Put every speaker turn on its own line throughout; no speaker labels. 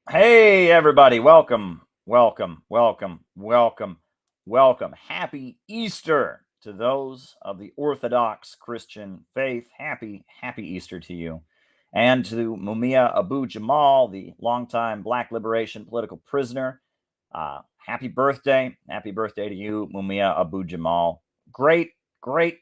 Hey, everybody. Welcome, welcome, welcome, welcome, welcome. Happy Easter to those of the Orthodox Christian faith. Happy Easter to you. And to Mumia Abu Jamal, the longtime Black liberation political prisoner. Happy birthday. Happy birthday to you, Mumia Abu Jamal. Great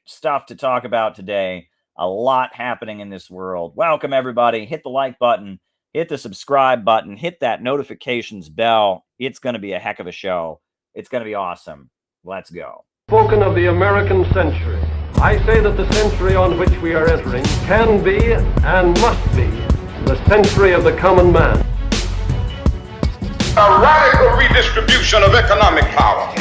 stuff to talk about today. A lot happening in this world. Welcome, everybody. Hit the like button. Hit the subscribe button, hit that notifications bell. It's going to be a heck of a show. It's going to be awesome. Let's go.
Spoken of the American century. I say that the century on which we are entering can be and must be the century of the common man.
A radical redistribution of economic power.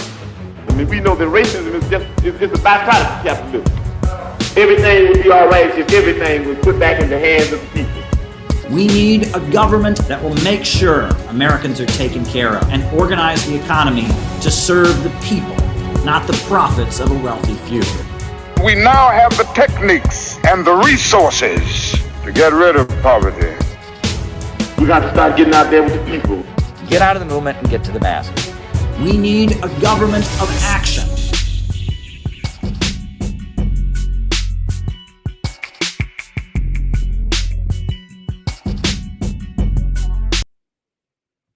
I mean, we know that racism is just a byproduct of capitalism. Everything would be all right if everything was put back in the hands of the people.
We need a government that will make sure Americans are taken care of and organize the economy to serve the people, not the profits of a wealthy few.
We now have the techniques and the resources to get rid of poverty.
We got to start getting out there with the people.
Get out of the movement and get to the masses.
We need a government of action.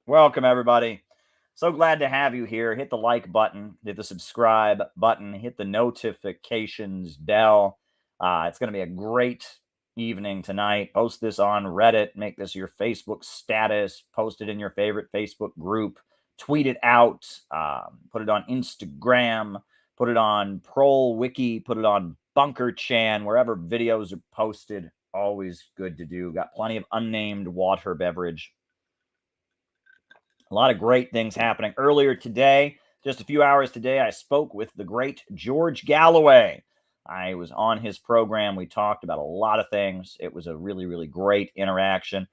Welcome, everybody. So glad to have you here. Hit the like button, hit the subscribe button, hit the notifications bell. It's going to be a great evening tonight. Post this on Reddit. Make this your Facebook status. Post it in your favorite Facebook group. Tweet it out. Put it on Instagram. Put it on Prol Wiki. Put it on Bunker Chan. Wherever videos are posted. Always good to do. Got plenty of unnamed water beverage. A lot of great things happening. Earlier today, just a few hours today, I spoke with the great George Galloway. I was on his program. We talked about a lot of things. It was a really great interaction.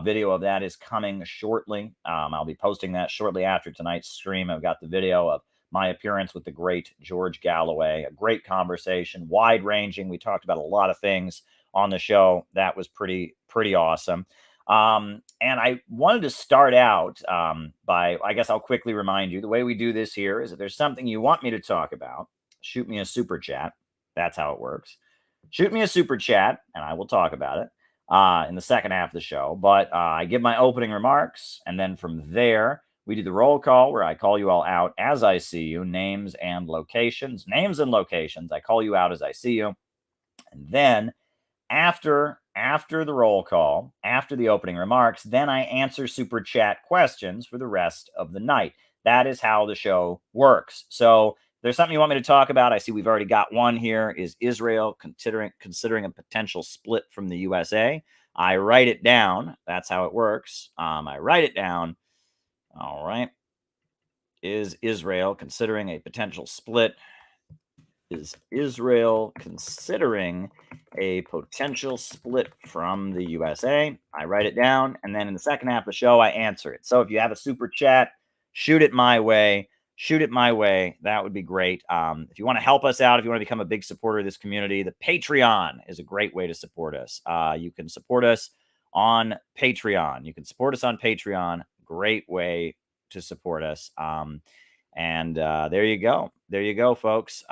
Video of that is coming shortly. I'll be posting that shortly after tonight's stream. I've got the video of my appearance with the great George Galloway. A great conversation, wide-ranging. We talked about a lot of things on the show. That was pretty awesome. And I wanted to start out by, I guess I'll quickly remind you, the way we do this here is if there's something you want me to talk about, shoot me a super chat. That's how it works. Shoot me a super chat and I will talk about it in the second half of the show. But I give my opening remarks, and then from there, we do the roll call where I call you all out as I see you, names and locations. Names and locations. I call you out as I see you. And then after the roll call, after the opening remarks, then I answer super chat questions for the rest of the night. That is how the show works. So if there's something you want me to talk about, I see we've already got one here. Is Israel considering a potential split from the USA? I write it down. That's how it works. I write it down. All right. Is Israel considering a potential split? Is Israel considering a potential split from the USA? I write it down, and then in the second half of the show, I answer it. So if you have a super chat, shoot it my way. Shoot it my way. That would be great. If you want to help us out, if you want to become a big supporter of this community, the Patreon is a great way to support us. You can support us on Patreon. You can support us on Patreon. Great way to support us. And there you go. There you go, folks.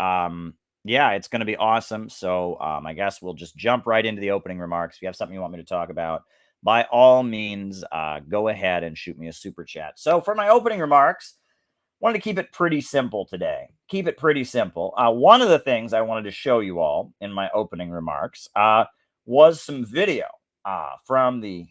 Yeah, it's going to be awesome. So I guess we'll just jump right into the opening remarks. If you have something you want me to talk about, by all means, go ahead and shoot me a super chat. So for my opening remarks, I wanted to keep it pretty simple today. Keep it pretty simple. One of the things I wanted to show you all in my opening remarks was some video from the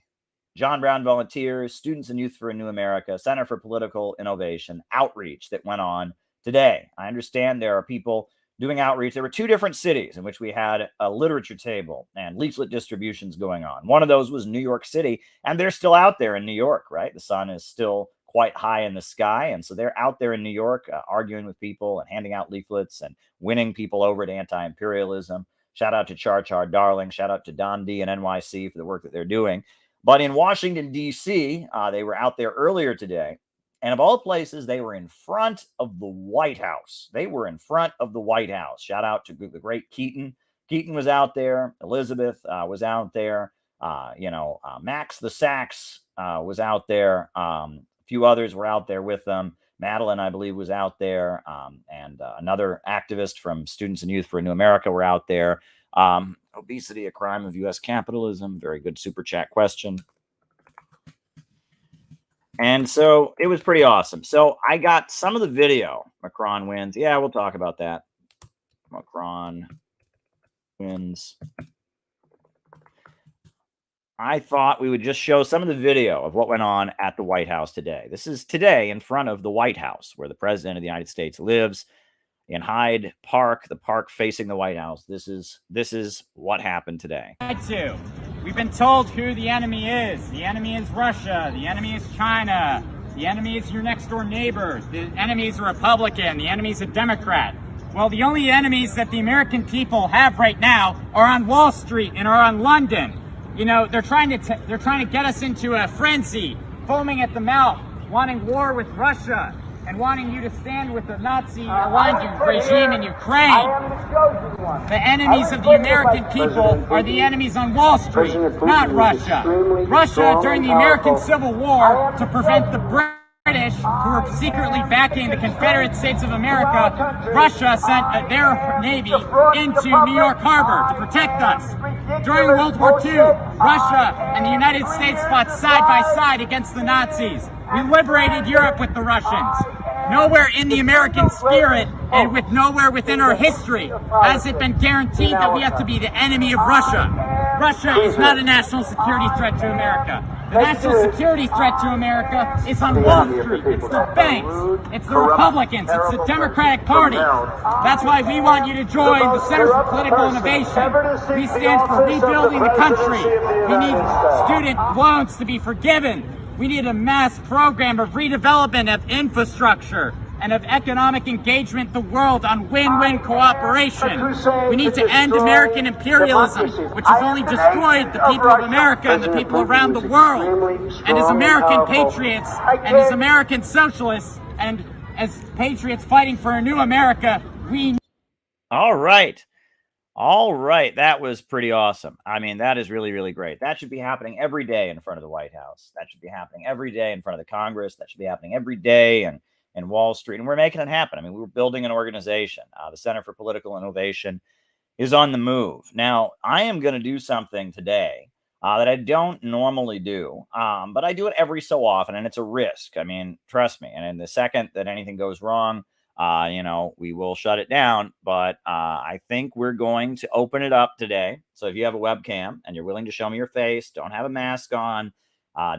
John Brown Volunteers, Students and Youth for a New America, Center for Political Innovation outreach that went on today. I understand there are people doing outreach. There were two different cities in which we had a literature table and leaflet distributions going on. One of those was New York City, and they're still out there in New York, right? The sun is still quite high in the sky, and so they're out there in New York arguing with people and handing out leaflets and winning people over to anti-imperialism. Shout out to Char Char Darling. Shout out to Don D and NYC for the work that they're doing. But in Washington, D.C., they were out there earlier today. And of all places, they were in front of the White House. They were in front of the White House. Shout out to the great Keaton. Keaton was out there. Elizabeth was out there. Max the Sax was out there. A few others were out there with them. Madeline, I believe, was out there, and another activist from Students and Youth for a New America were out there. Obesity, a crime of U.S. capitalism. Very good super chat question. And so it was pretty awesome. So I got some of the video. Macron wins. Yeah, we'll talk about that. Macron wins. I thought we would just show some of the video of what went on at the White House today. This is today in front of the White House, where the President of the United States lives, in Hyde Park, the park facing the White House. This is what happened today.
We've been told who the enemy is. The enemy is Russia. The enemy is China. The enemy is your next door neighbor. The enemy is a Republican. The enemy is a Democrat. Well, the only enemies that the American people have right now are on Wall Street and are on London. You know, they're trying to get us into a frenzy, foaming at the mouth, wanting war with Russia, and wanting you to stand with the Nazi-aligned regime in Ukraine. The enemies of the American people are the enemies on Wall Street, not Russia. Russia, during the American Civil War, to prevent the British, who were secretly backing the Confederate States of America, Russia sent their navy into New York Harbor to protect us. During World War II, Russia and the United States fought side by side against the Nazis. We liberated Europe with the Russians. Nowhere in the American spirit and with nowhere within our history has it been guaranteed that we have to be the enemy of Russia. Russia is not a national security threat to America. The national security threat to America is on Wall Street. It's the banks. It's the Republicans. It's the Democratic Party. That's why we want you to join the Center for Political Innovation. We stand for rebuilding the country. We need student loans to be forgiven. We need a mass program of redevelopment of infrastructure and of economic engagement in the world on win-win cooperation. We need to end American imperialism, which has only destroyed the people of America and the people around the world. And as American patriots and as American socialists and as patriots fighting for a new America, we...
All right. All right. That was pretty awesome. I mean, that is really, really great. That should be happening every day in front of the White House. That should be happening every day in front of the Congress. That should be happening every day and Wall Street. And we're making it happen. I mean, we're building an organization. The Center for Political Innovation is on the move. Now, I am going to do something today that I don't normally do, but I do it every so often, and it's a risk. I mean, trust me. And in the second that anything goes wrong, we will shut it down. But I think we're going to open it up today. So if you have a webcam and you're willing to show me your face, don't have a mask on.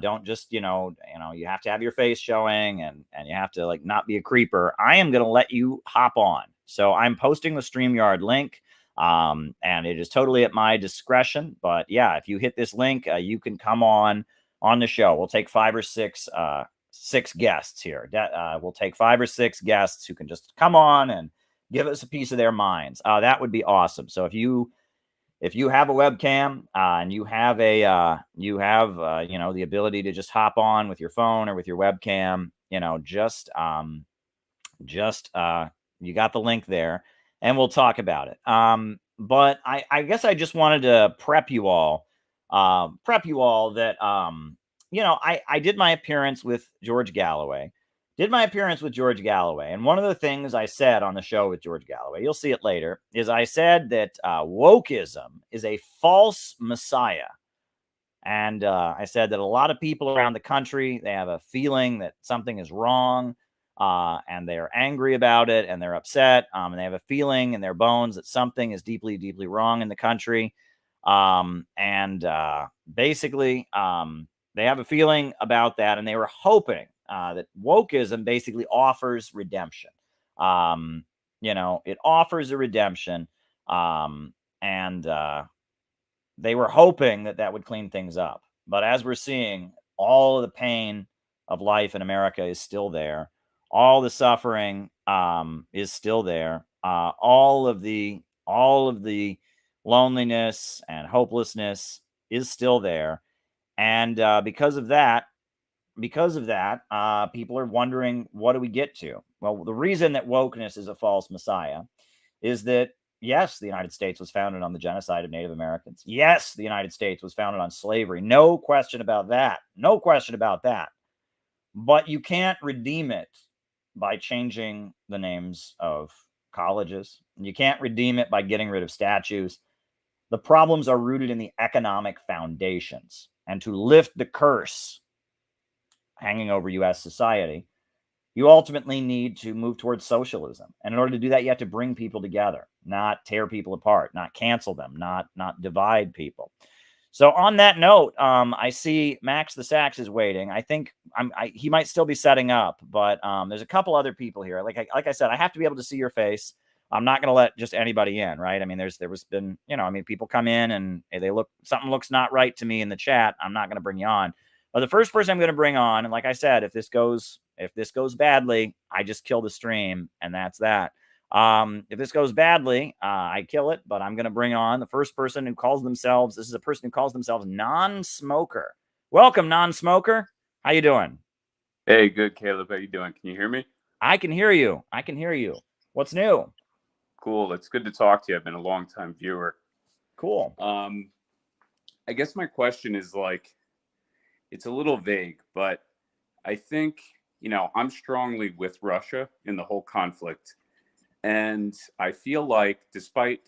Don't just, you have to have your face showing and you have to not be a creeper. I am going to let you hop on. So I'm posting the StreamYard link, and it is totally at my discretion. But yeah, if you hit this link, you can come on the show. We'll take 5 or 6 guests here. We'll take 5 or 6 guests who can just come on and give us a piece of their minds. That would be awesome. So if you have a webcam and you have the ability to just hop on with your phone or with your webcam, you got the link there, and we'll talk about it. But I guess I just wanted to prep you all that I did my appearance with George Galloway. And one of the things I said on the show with George Galloway, you'll see it later, is I said that Wokism is a false messiah. And I said that a lot of people around the country, they have a feeling that something is wrong, and they're angry about it, and they're upset, and they have a feeling in their bones that something is deeply, deeply wrong in the country. Basically, they have a feeling about that, and they were hoping that Wokism basically offers redemption. It offers a redemption, and they were hoping that would clean things up. But as we're seeing, all of the pain of life in America is still there. All the suffering is still there. All of the loneliness and hopelessness is still there. And because of that, people are wondering, what do we get to? Well, the reason that wokeness is a false messiah is that Yes, the United States was founded on the genocide of Native Americans. Yes, the United States was founded on slavery. No question about that. No question about that. But you can't redeem it by changing the names of colleges. You can't redeem it by getting rid of statues. The problems are rooted in the economic foundations. And to lift the curse hanging over U.S. society, you ultimately need to move towards socialism. And in order to do that, you have to bring people together, not tear people apart, not cancel them, not divide people. So on that note, I see Max the Sax is waiting. I think he might still be setting up, but there's a couple other people here. Like I said, I have to be able to see your face. I'm not going to let just anybody in, right? I mean, there was been, people come in and something looks not right to me in the chat. I'm not going to bring you on. But the first person I'm going to bring on, and like I said, if this goes badly, I just kill the stream, and that's that. If this goes badly, I kill it, but I'm going to bring on the first person who calls themselves, this is a person who calls themselves non-smoker. Welcome, non-smoker. How you doing?
Hey, good, Caleb. How you doing? Can you hear me?
I can hear you. What's new?
Cool. It's good to talk to you. I've been a long-time viewer.
Cool.
I guess my question is it's a little vague, but I think, I'm strongly with Russia in the whole conflict. And I feel like despite,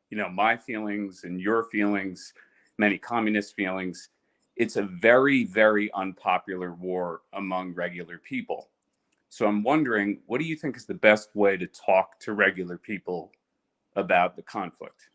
my feelings and your feelings, many communist feelings, it's a very, very unpopular war among regular people. So I'm wondering, what do you think is the best way to talk to regular people about the conflict?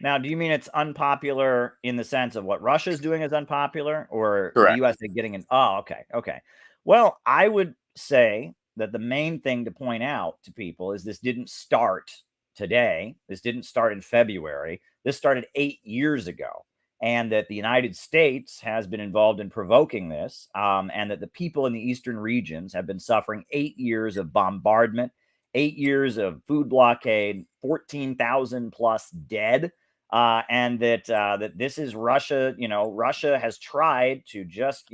Now, do you mean it's unpopular in the sense of what Russia is doing is unpopular, or
Correct.
the U.S. getting in? Oh, okay. Well, I would say that the main thing to point out to people is this didn't start today. This didn't start in February. This started 8 years ago, and that the United States has been involved in provoking this, and that the people in the eastern regions have been suffering 8 years of bombardment, 8 years of food blockade, 14,000 plus dead. And that this is Russia. Russia has tried to just,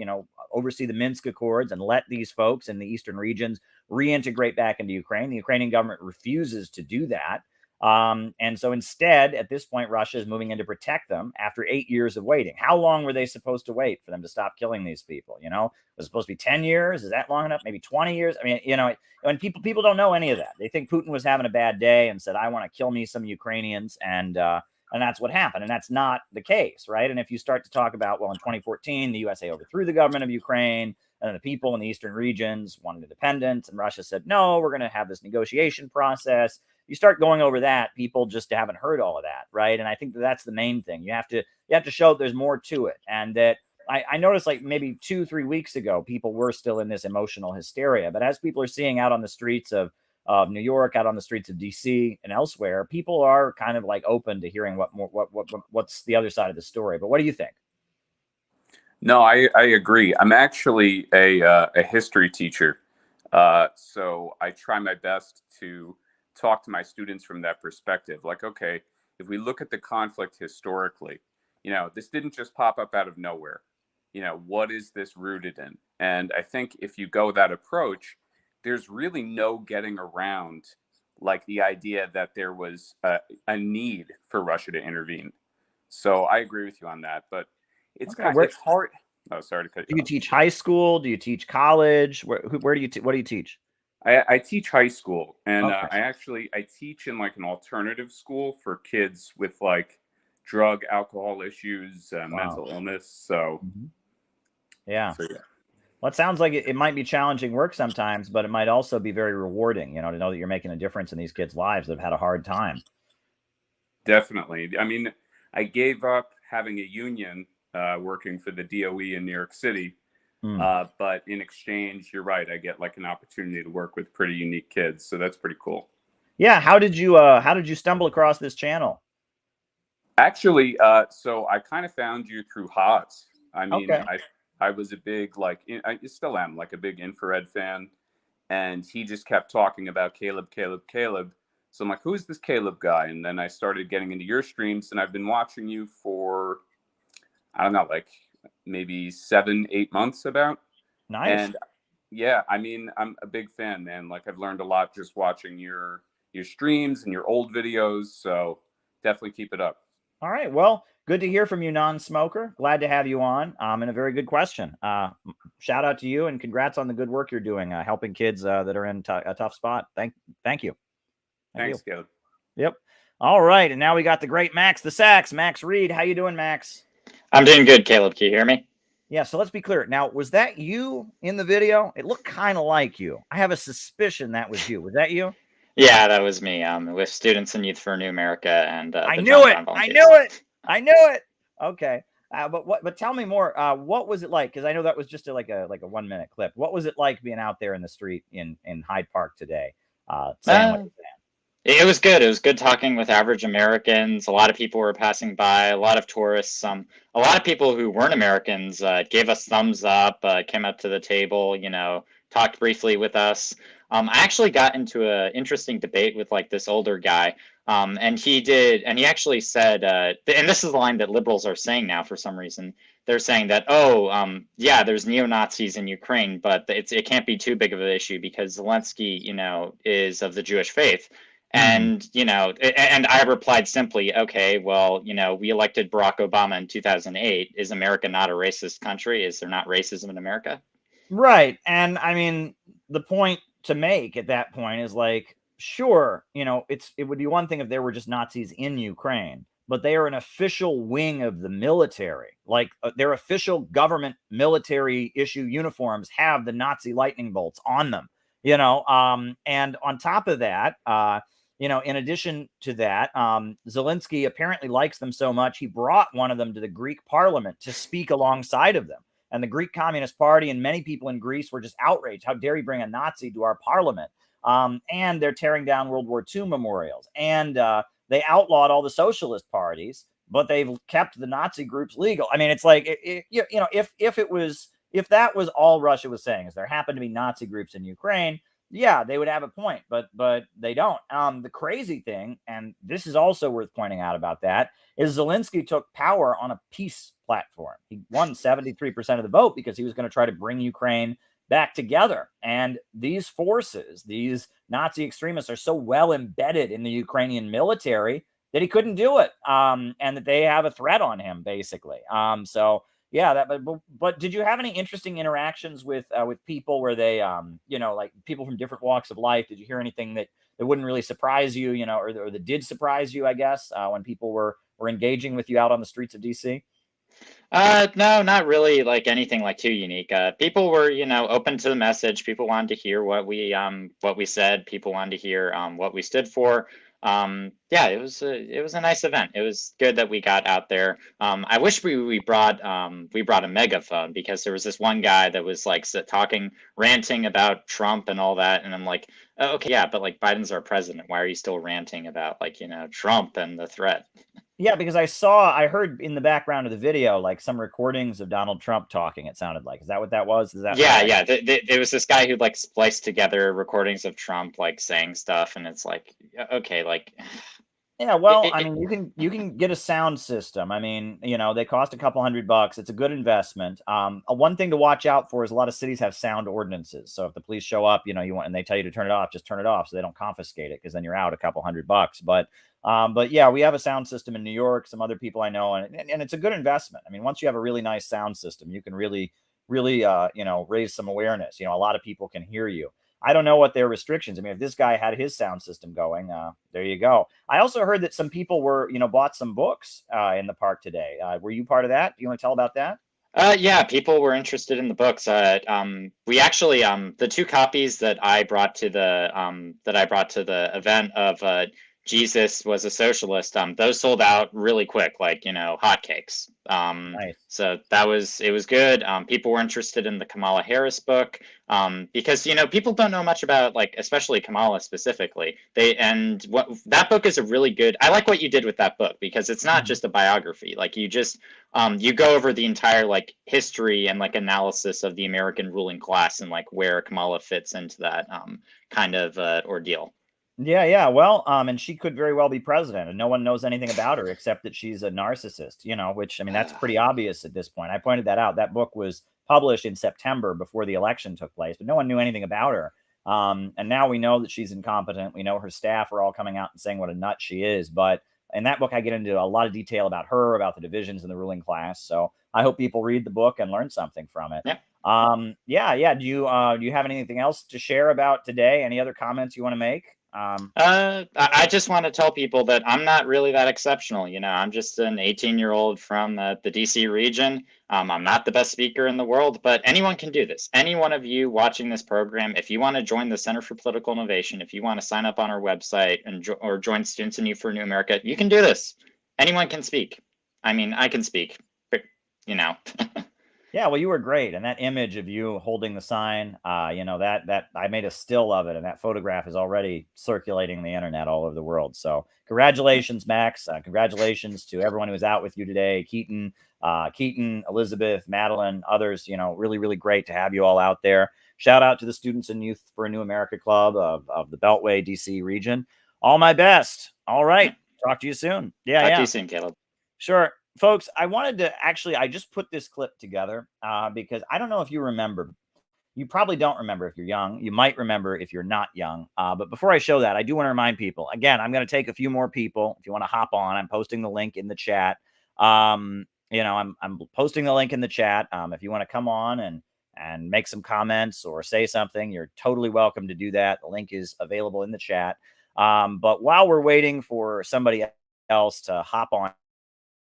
oversee the Minsk Accords and let these folks in the eastern regions reintegrate back into Ukraine. The Ukrainian government refuses to do that. And so instead, at this point, Russia is moving in to protect them after 8 years of waiting. How long were they supposed to wait for them to stop killing these people? Was it supposed to be 10 years? Is that long enough? Maybe 20 years? I mean, when people don't know any of that. They think Putin was having a bad day and said, I want to kill me some Ukrainians. And that's what happened. And that's not the case, right? And if you start to talk about, well, in 2014, the USA overthrew the government of Ukraine, and the people in the eastern regions wanted independence, and Russia said, no, we're going to have this negotiation process. You start going over that, people just haven't heard all of that, right? And I think that's the main thing. You have to show that there's more to it. And that I noticed like maybe 2-3 weeks ago, people were still in this emotional hysteria. But as people are seeing out on the streets of New York, out on the streets of DC and elsewhere, people are kind of like open to hearing what's the other side of the story. But what do you think?
No, I agree. I'm actually a history teacher. So I try my best to talk to my students from that perspective. Like, okay, if we look at the conflict historically, this didn't just pop up out of nowhere. What is this rooted in? And I think if you go that approach, there's really no getting around like the idea that there was a need for Russia to intervene. So I agree with you on that, but it's hard. Oh, sorry to cut you off.
Do you teach high school? Do you teach college? Where do you what do you teach?
I teach high school, and
Okay.
I teach in like an alternative school for kids with like drug, alcohol issues, mental illness. So,
yeah.
So, yeah.
Well, it sounds like it might be challenging work sometimes, but it might also be very rewarding, to know that you're making a difference in these kids' lives that have had a hard time.
Definitely. I mean, I gave up having a union working for the DOE in New York City. But in exchange, you're right, I get like an opportunity to work with pretty unique kids. So that's pretty cool.
Yeah. How did you stumble across this channel?
Actually, so I kind of found you through Haas. I mean, okay. I was a big, I still am like a big Infrared fan. And he just kept talking about Caleb. So I'm like, who's this Caleb guy? And then I started getting into your streams, and I've been watching you for, I don't know, like maybe 7-8 months about.
Nice.
And yeah, I mean, I'm a big fan, man. Like I've learned a lot just watching your your streams and your old videos. So definitely keep it up.
All right. Well, good to hear from you, non-smoker. Glad to have you on. And a very good question. Shout out to you and congrats on the good work you're doing, helping kids that are in a tough spot. Thank you.
Thanks, Caleb.
Yep. All right. And now we got the great Max the Sax, Max Reed. How you doing, Max?
I'm doing good, Caleb. Can you hear me?
Yeah. So let's be clear. Now, was that you in the video? It looked kind of like you. I have a suspicion that was you. Was that you?
Yeah, that was me. With Students in Youth for a New America and
I knew it. I knew it. Okay. But tell me more. What was it like? Because I know that was just like a 1 minute clip. What was it like being out there in the street in Hyde Park today?
It was good. It was good talking with average Americans. A lot of people were passing by, a lot of tourists. A lot of people who weren't Americans gave us thumbs up, came up to the table, talked briefly with us. I actually got into an interesting debate with like this older guy. And he actually said, and this is the line that liberals are saying now for some reason. They're saying that, yeah, there's neo-Nazis in Ukraine, but it can't be too big of an issue because Zelensky, is of the Jewish faith. And, and I replied simply, okay, well, we elected Barack Obama in 2008. Is America not a racist country? Is there not racism in America?
Right. And I mean, the point to make at that point is like, sure, it would be one thing if there were just Nazis in Ukraine, but they are an official wing of the military. Like their official government military issue uniforms have the Nazi lightning bolts on them, and on top of that, in addition to that, Zelensky apparently likes them so much, he brought one of them to the Greek parliament to speak alongside of them. And the Greek Communist Party and many people in Greece were just outraged. How dare he bring a Nazi to our parliament? And they're tearing down World War II memorials. And they outlawed all the socialist parties, but they've kept the Nazi groups legal. I mean, it's like, if that was all Russia was saying, is there happened to be Nazi groups in Ukraine, yeah, they would have a point, but they don't. The crazy thing, and this is also worth pointing out about that, is Zelensky took power on a peace platform. He won 73% of the vote because he was going to try to bring Ukraine back together. And these forces, these Nazi extremists, are so well embedded in the Ukrainian military that he couldn't do it, and that they have a threat on him, basically. So yeah, but did you have any interesting interactions with people where they, like people from different walks of life? Did you hear anything that wouldn't really surprise you, or that did surprise you, I guess, when people were engaging with you out on the streets of DC?
No, not really like anything like too unique. People were, open to the message. People wanted to hear what we said. People wanted to hear what we stood for. Yeah, it was a nice event. It was good that we got out there. I wish we brought a megaphone, because there was this one guy that was like ranting about Trump and all that, and I'm like, oh, okay, yeah, but like Biden's our president. Why are you still ranting about like Trump and the threat?
Yeah, because I heard in the background of the video, like some recordings of Donald Trump talking, it sounded like. Is that what that was? Is that
Yeah,
right?
yeah. It was this guy who like spliced together recordings of Trump like saying stuff, and it's like, okay, like.
Yeah, well, I mean, you can get a sound system. I mean, they cost a couple $100. It's a good investment. One thing to watch out for is a lot of cities have sound ordinances. So if the police show up, and they tell you to turn it off, just turn it off so they don't confiscate it, because then you're out a couple $100. But yeah, we have a sound system in New York. Some other people I know, and it's a good investment. I mean, once you have a really nice sound system, you can really raise some awareness. A lot of people can hear you. I don't know what their restrictions. I mean, if this guy had his sound system going, there you go. I also heard that some people were, bought some books in the park today. Were you part of that? Do you want to tell about that?
Yeah, people were interested in the books. We actually, the 2 copies that I brought to the event of Jesus Was a Socialist, those sold out really quick, like, hotcakes.
Nice.
So it was good. People were interested in the Kamala Harris book, because, people don't know much about, like, especially Kamala specifically. That book is a really good, I like what you did with that book, because it's not just a biography. Like, you just, you go over the entire, like, history and, like, analysis of the American ruling class and, like, where Kamala fits into that kind of ordeal.
Yeah. Well, and she could very well be president, and no one knows anything about her except that she's a narcissist, which, I mean, that's pretty obvious at this point. I pointed that out. That book was published in September before the election took place, but no one knew anything about her. And now we know that she's incompetent. We know her staff are all coming out and saying what a nut she is. But in that book, I get into a lot of detail about her, about the divisions in the ruling class. So I hope people read the book and learn something from it.
Yeah.
Do you have anything else to share about today? Any other comments you want to make?
I just want to tell people that I'm not really that exceptional. I'm just an 18-year-old from the DC region. I'm not the best speaker in the world, but anyone can do this. Any one of you watching this program, if you want to join the Center for Political Innovation, if you want to sign up on our website or join Students in Youth for a New America, you can do this. Anyone can speak. I mean, I can speak, but
Yeah, well, you were great, and that image of you holding the sign, that I made a still of it, and that photograph is already circulating the internet all over the world. So, congratulations, Max! Congratulations to everyone who was out with you today, Keaton, Elizabeth, Madeline, others. Really, really great to have you all out there. Shout out to the Students and Youth for a New America Club of the Beltway DC region. All my best. All right, talk to you soon.
Talk to you soon, Caleb.
Sure. Folks, I wanted to I just put this clip together because I don't know if you remember. You probably don't remember if you're young. You might remember if you're not young. But before I show that, I do want to remind people, again, I'm going to take a few more people. If you want to hop on, I'm posting the link in the chat. I'm posting the link in the chat. If you want to come on and make some comments or say something, you're totally welcome to do that. The link is available in the chat. But while we're waiting for somebody else to hop on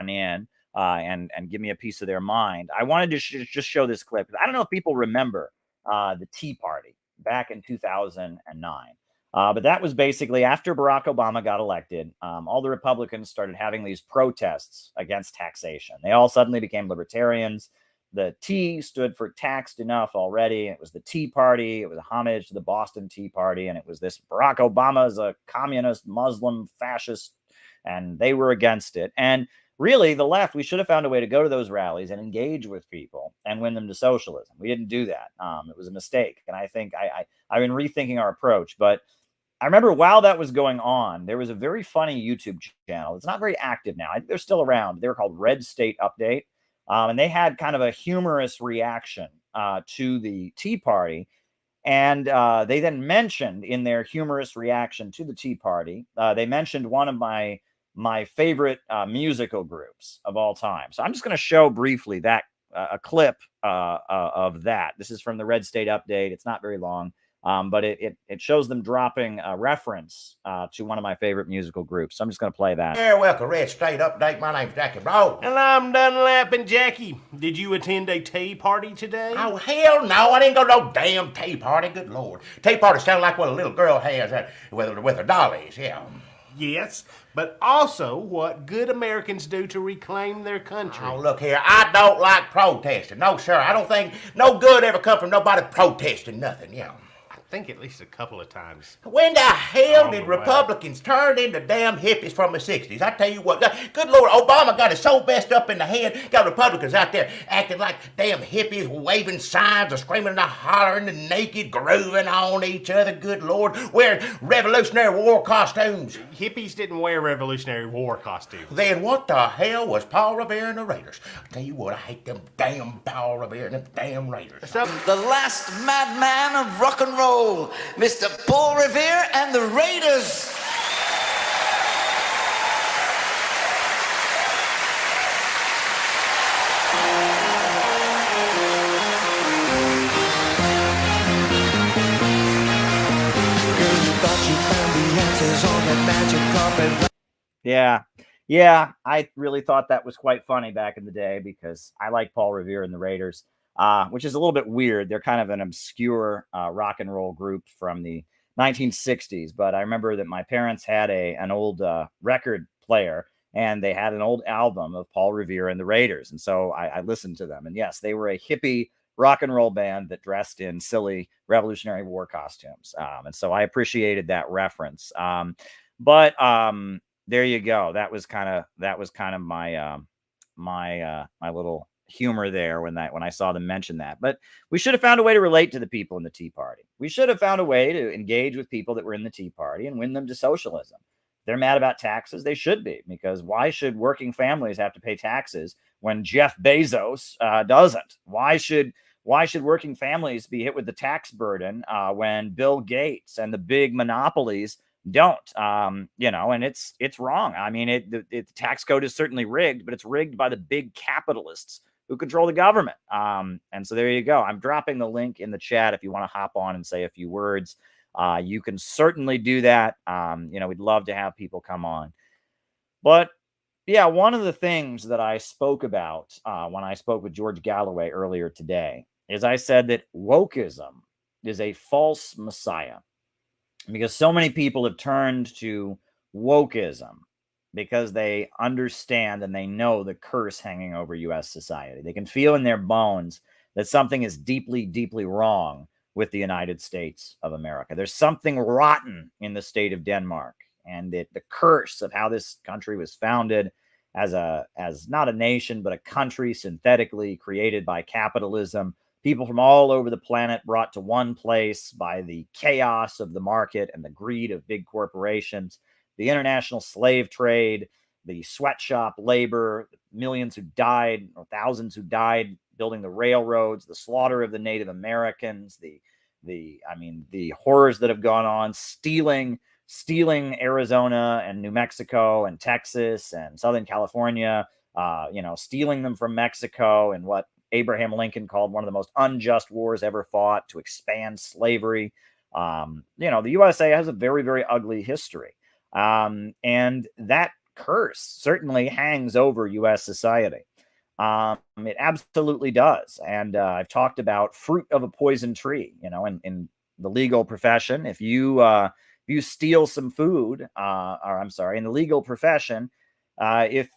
in and give me a piece of their mind, I wanted to just show this clip. I don't know if people remember the Tea Party back in 2009, but that was basically after Barack Obama got elected. All the Republicans started having these protests against taxation. They all suddenly became libertarians. The T stood for taxed enough already. It was the Tea Party. It was a homage to the Boston Tea Party, and it was this Barack Obama is a communist, Muslim, fascist, and they were against it. And really, the left, we should have found a way to go to those rallies and engage with people and win them to socialism. We didn't do that. It was a mistake. And I think I've been rethinking our approach. But I remember while that was going on, there was a very funny YouTube channel. It's not very active now. I think they're still around. They were called Red State Update. And they had kind of a humorous reaction to the Tea Party. And they then mentioned in their humorous reaction to the Tea Party, they mentioned one of my favorite musical groups of all time. So I'm just going to show briefly that a clip of that. This is from the Red State Update. It's not very long, but it shows them dropping a reference to one of my favorite musical groups. So I'm just going to play that.
Yeah, welcome, Red State Update. My name's Jackie Bro.
And I'm Dunlap. Jackie, did you attend a tea party today?
Oh, hell no. I didn't go to no damn tea party. Good Lord. Tea party sounds like what a little girl has with her dollies, yeah.
Yes, but also what good Americans do to reclaim their country.
Oh, look here. I don't like protesting. No, sir. I don't think no good ever come from nobody protesting nothing, yeah.
I think at least a couple of times.
When the hell did Republicans turn into damn hippies from the 60s? I tell you what, good Lord, Obama got it so messed up in the head, got Republicans out there acting like damn hippies, waving signs or screaming and hollering and naked, grooving on each other, good Lord, wearing Revolutionary War costumes.
Hippies didn't wear Revolutionary War costumes.
Then what the hell was Paul Revere and the Raiders? I tell you what, I hate them damn Paul Revere and them damn Raiders.
The last madman of rock and roll, Mr. Paul Revere and the Raiders.
Yeah, I really thought that was quite funny back in the day because I like Paul Revere and the Raiders, which is a little bit weird. They're kind of an obscure rock and roll group from the 1960s, but I remember that my parents had an old record player, and they had an old album of Paul Revere and the Raiders, and so I listened to them. And yes, they were a hippie rock and roll band that dressed in silly Revolutionary War costumes, and so I appreciated that reference. But there you go. That was kind of my my little humor there when I saw them mention that. But we should have found a way to relate to the people in the Tea Party. We should have found a way to engage with people that were in the Tea Party and win them to socialism. They're mad about taxes. They should be, because why should working families have to pay taxes when Jeff Bezos doesn't? Why should Why should working families be hit with the tax burden when Bill Gates and the big monopolies don't? And it's wrong. I mean, the tax code is certainly rigged, but it's rigged by the big capitalists who control the government. And so there you go. I'm dropping the link in the chat if you want to hop on and say a few words. You can certainly do that. We'd love to have people come on. But yeah, one of the things that I spoke about when I spoke with George Galloway earlier today is I said that wokeism is a false messiah, because so many people have turned to wokeism because they understand and they know the curse hanging over U.S. society. They can feel in their bones that something is deeply, deeply wrong with the United States of America. There's something rotten in the state of Denmark, and that the curse of how this country was founded as not a nation, but a country synthetically created by capitalism, people from all over the planet brought to one place by the chaos of the market and the greed of big corporations, the international slave trade, the sweatshop labor, millions who died, or thousands who died building the railroads, the slaughter of the Native Americans, the horrors that have gone on, stealing Arizona and New Mexico and Texas and Southern California, stealing them from Mexico, and what Abraham Lincoln called one of the most unjust wars ever fought to expand slavery. The USA has a very, very ugly history. And that curse certainly hangs over U.S. society. It absolutely does. And I've talked about fruit of a poison tree, in the legal profession. If you steal some food, in the legal profession, if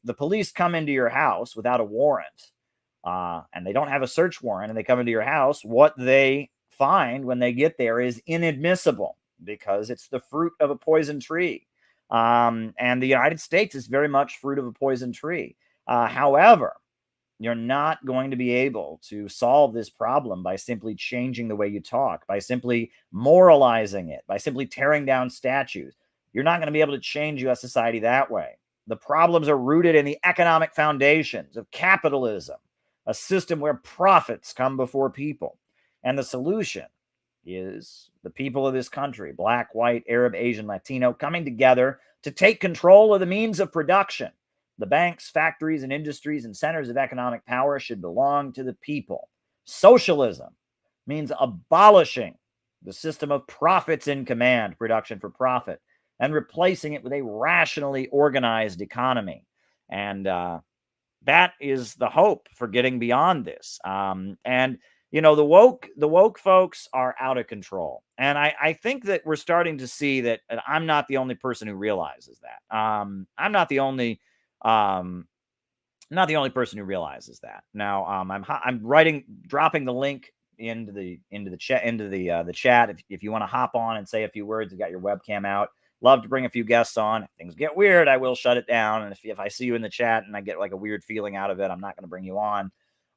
the police come into your house without a warrant, and they don't have a search warrant, and they come into your house, what they find when they get there is inadmissible, because it's the fruit of a poison tree. And the United States is very much fruit of a poison tree. However, you're not going to be able to solve this problem by simply changing the way you talk, by simply moralizing it, by simply tearing down statues. You're not going to be able to change U.S. society that way. The problems are rooted in the economic foundations of capitalism, a system where profits come before people. And the solution is the people of this country, Black, white, Arab, Asian, Latino, coming together to take control of the means of production. The banks, factories, and industries and centers of economic power should belong to the people. Socialism means abolishing the system of profits in command, production for profit, and replacing it with a rationally organized economy. And that is the hope for getting beyond this. The woke folks are out of control. And I think that we're starting to see that, and I'm not the only person who realizes that. I'm not the only person who realizes that. Now, I'm dropping the link into the chat. If you want to hop on and say a few words, you got your webcam out. Love to bring a few guests on. If things get weird, I will shut it down. And if I see you in the chat and I get like a weird feeling out of it, I'm not going to bring you on.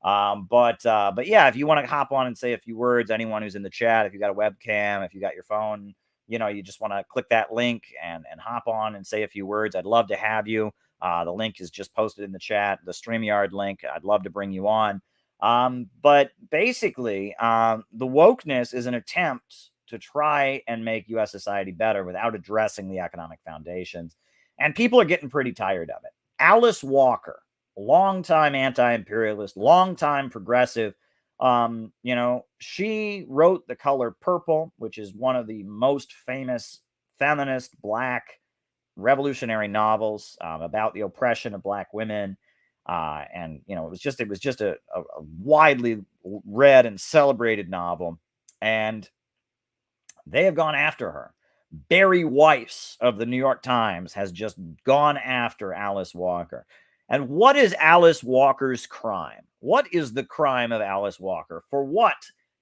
But yeah, if you want to hop on and say a few words, anyone who's in the chat, if you got a webcam, if you got your phone, you just want to click that link and hop on and say a few words, I'd love to have you. The link is just posted in the chat, the StreamYard link. I'd love to bring you on. But basically, the wokeness is an attempt to try and make U.S. society better without addressing the economic foundations. And people are getting pretty tired of it. Alice Walker, longtime anti-imperialist, longtime progressive, she wrote The Color Purple, which is one of the most famous feminist Black revolutionary novels about the oppression of Black women. And it was just a widely read and celebrated novel. And they have gone after her. Barry Weiss of the New York Times has just gone after Alice Walker. And what is Alice Walker's crime? What is the crime of Alice Walker? For what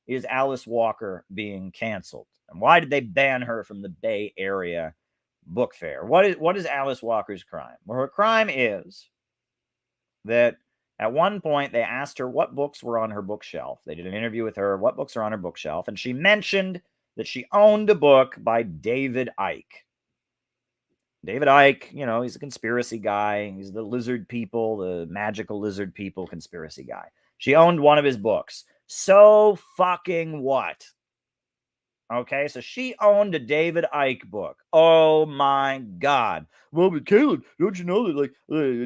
is Alice Walker being canceled? And why did they ban her from the Bay Area book fair? What is Alice Walker's crime? Well, her crime is that at one point they asked her what books were on her bookshelf. They did an interview with her, what books are on her bookshelf, and she mentioned that she owned a book by David Icke. David Icke, he's a conspiracy guy. He's the lizard people, the magical lizard people conspiracy guy. She owned one of his books. So fucking what? Okay, so she owned a David Icke book. Oh my God! Well, but Caleb, don't you know that like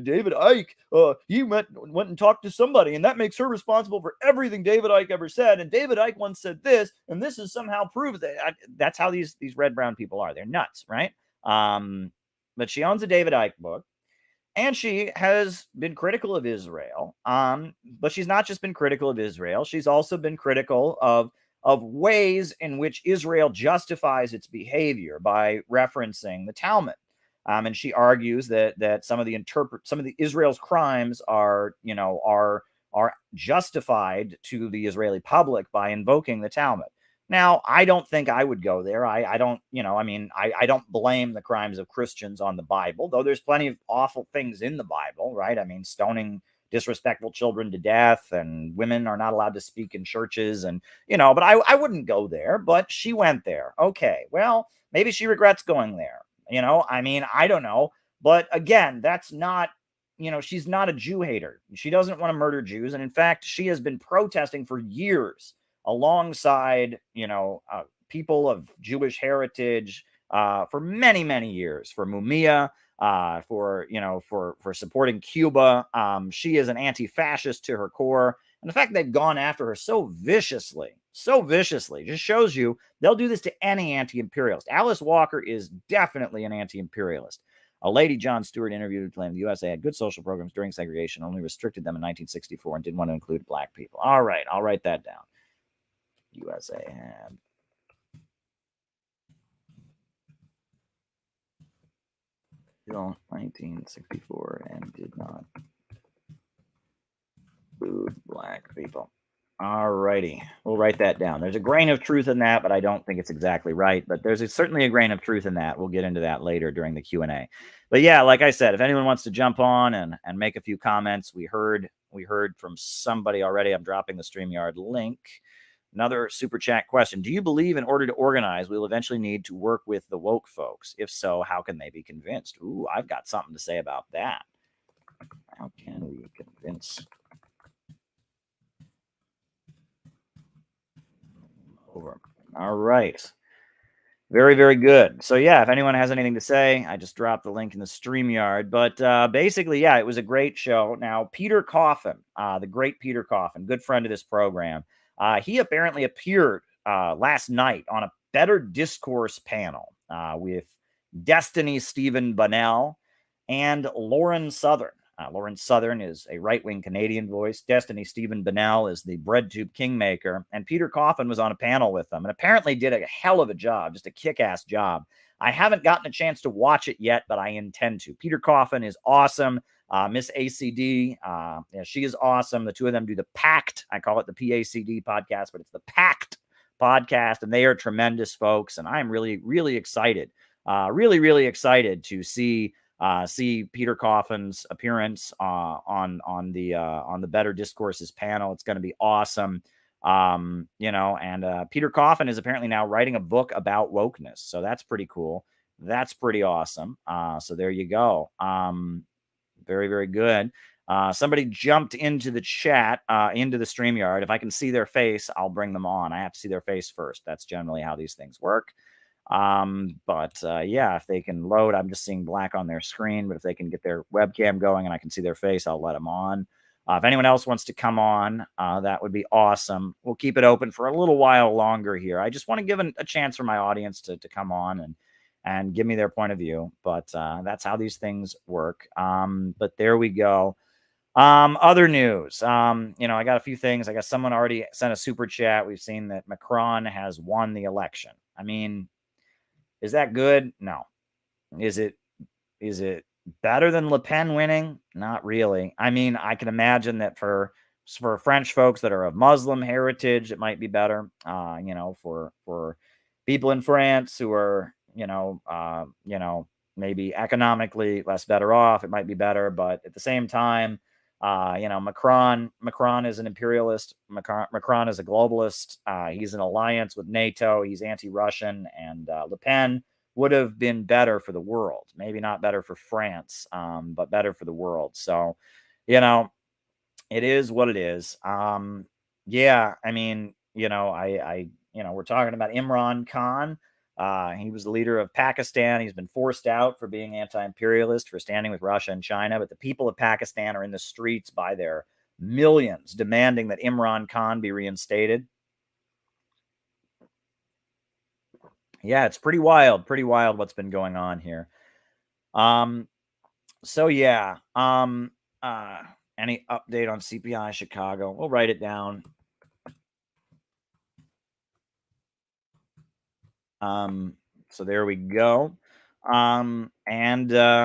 David Icke, he went and talked to somebody, and that makes her responsible for everything David Icke ever said. And David Icke once said this, and this is somehow proves that. That's how these red brown people are. They're nuts, right? But she owns a David Icke book. And she has been critical of Israel. But she's not just been critical of Israel. She's also been critical of ways in which Israel justifies its behavior by referencing the Talmud. And she argues that some of the Israel's crimes are justified to the Israeli public by invoking the Talmud. Now, I don't think I would go there. I don't, I don't blame the crimes of Christians on the Bible, though there's plenty of awful things in the Bible, right? I mean, stoning disrespectful children to death, and women are not allowed to speak in churches, and, but I wouldn't go there, but she went there. Okay, well, maybe she regrets going there. I don't know. But again, that's not, she's not a Jew hater. She doesn't want to murder Jews. And in fact, she has been protesting for years alongside, people of Jewish heritage for many, many years, for Mumia, for supporting Cuba. She is an anti-fascist to her core. And the fact they've gone after her so viciously just shows you they'll do this to any anti-imperialist. Alice Walker is definitely an anti-imperialist. A lady Jon Stewart interviewed claimed the USA had good social programs during segregation, only restricted them in 1964 and didn't want to include black people. All right, I'll write that down. USA had 1964 and did not include black people. All righty, we'll write that down. There's a grain of truth in that, but I don't think it's exactly right. But there's certainly a grain of truth in that. We'll get into that later during the Q&A. But yeah, like I said, if anyone wants to jump on and make a few comments, we heard from somebody already. I'm dropping the StreamYard link. Another super chat question. Do you believe in order to organize, we'll eventually need to work with the woke folks? If so, how can they be convinced? Ooh, I've got something to say about that. How can we convince over? All right. Very, very good. So yeah, if anyone has anything to say, I just dropped the link in the StreamYard. But basically, yeah, it was a great show. Now, Peter Coffin, the great Peter Coffin, good friend of this program, he apparently appeared last night on a Better Discourse panel with Destiny Stephen Bunnell and Lauren Southern. Lauren Southern is a right-wing Canadian voice. Destiny Stephen Bunnell is the BreadTube Kingmaker. And Peter Coffin was on a panel with them and apparently did a hell of a job, just a kick-ass job. I haven't gotten a chance to watch it yet, but I intend to. Peter Coffin is awesome. Miss ACD, she is awesome. The two of them do the Pact. I call it the PACD podcast, but it's the Pact podcast, and they are tremendous folks. And I'm really, really excited, really excited to see Peter Coffin's appearance on the Better Discourses panel. It's going to be awesome. And Peter Coffin is apparently now writing a book about wokeness. So that's pretty cool. That's pretty awesome. So there you go. Very, very good. Somebody jumped into the chat, into the StreamYard. If I can see their face, I'll bring them on. I have to see their face first. That's generally how these things work. Yeah, if they can load, I'm just seeing black on their screen, but if they can get their webcam going and I can see their face, I'll let them on. If anyone else wants to come on, that would be awesome. We'll keep it open for a little while longer here. I just want to give a chance for my audience to come on and give me their point of view, but that's how these things work. But there we go. Other news, I got a few things. I guess someone already sent a super chat. We've seen that Macron has won the election. I mean, is that good? No. Is it better than Le Pen winning? Not really. I mean, I can imagine that for French folks that are of Muslim heritage, it might be better. For people in France who are, maybe economically less better off, it might be better. But at the same time, Macron is an imperialist. Macron is a globalist. He's in alliance with NATO. He's anti-Russian, and Le Pen would have been better for the world. Maybe not better for France, but better for the world. So, it is what it is. yeah, I mean, we're talking about Imran Khan. He was the leader of Pakistan. He's been forced out for being anti-imperialist, for standing with Russia and China. But the people of Pakistan are in the streets by their millions, demanding that Imran Khan be reinstated. Yeah, it's pretty wild what's been going on here. So yeah, any update on CPI Chicago? We'll write it down. So there we go. That's kind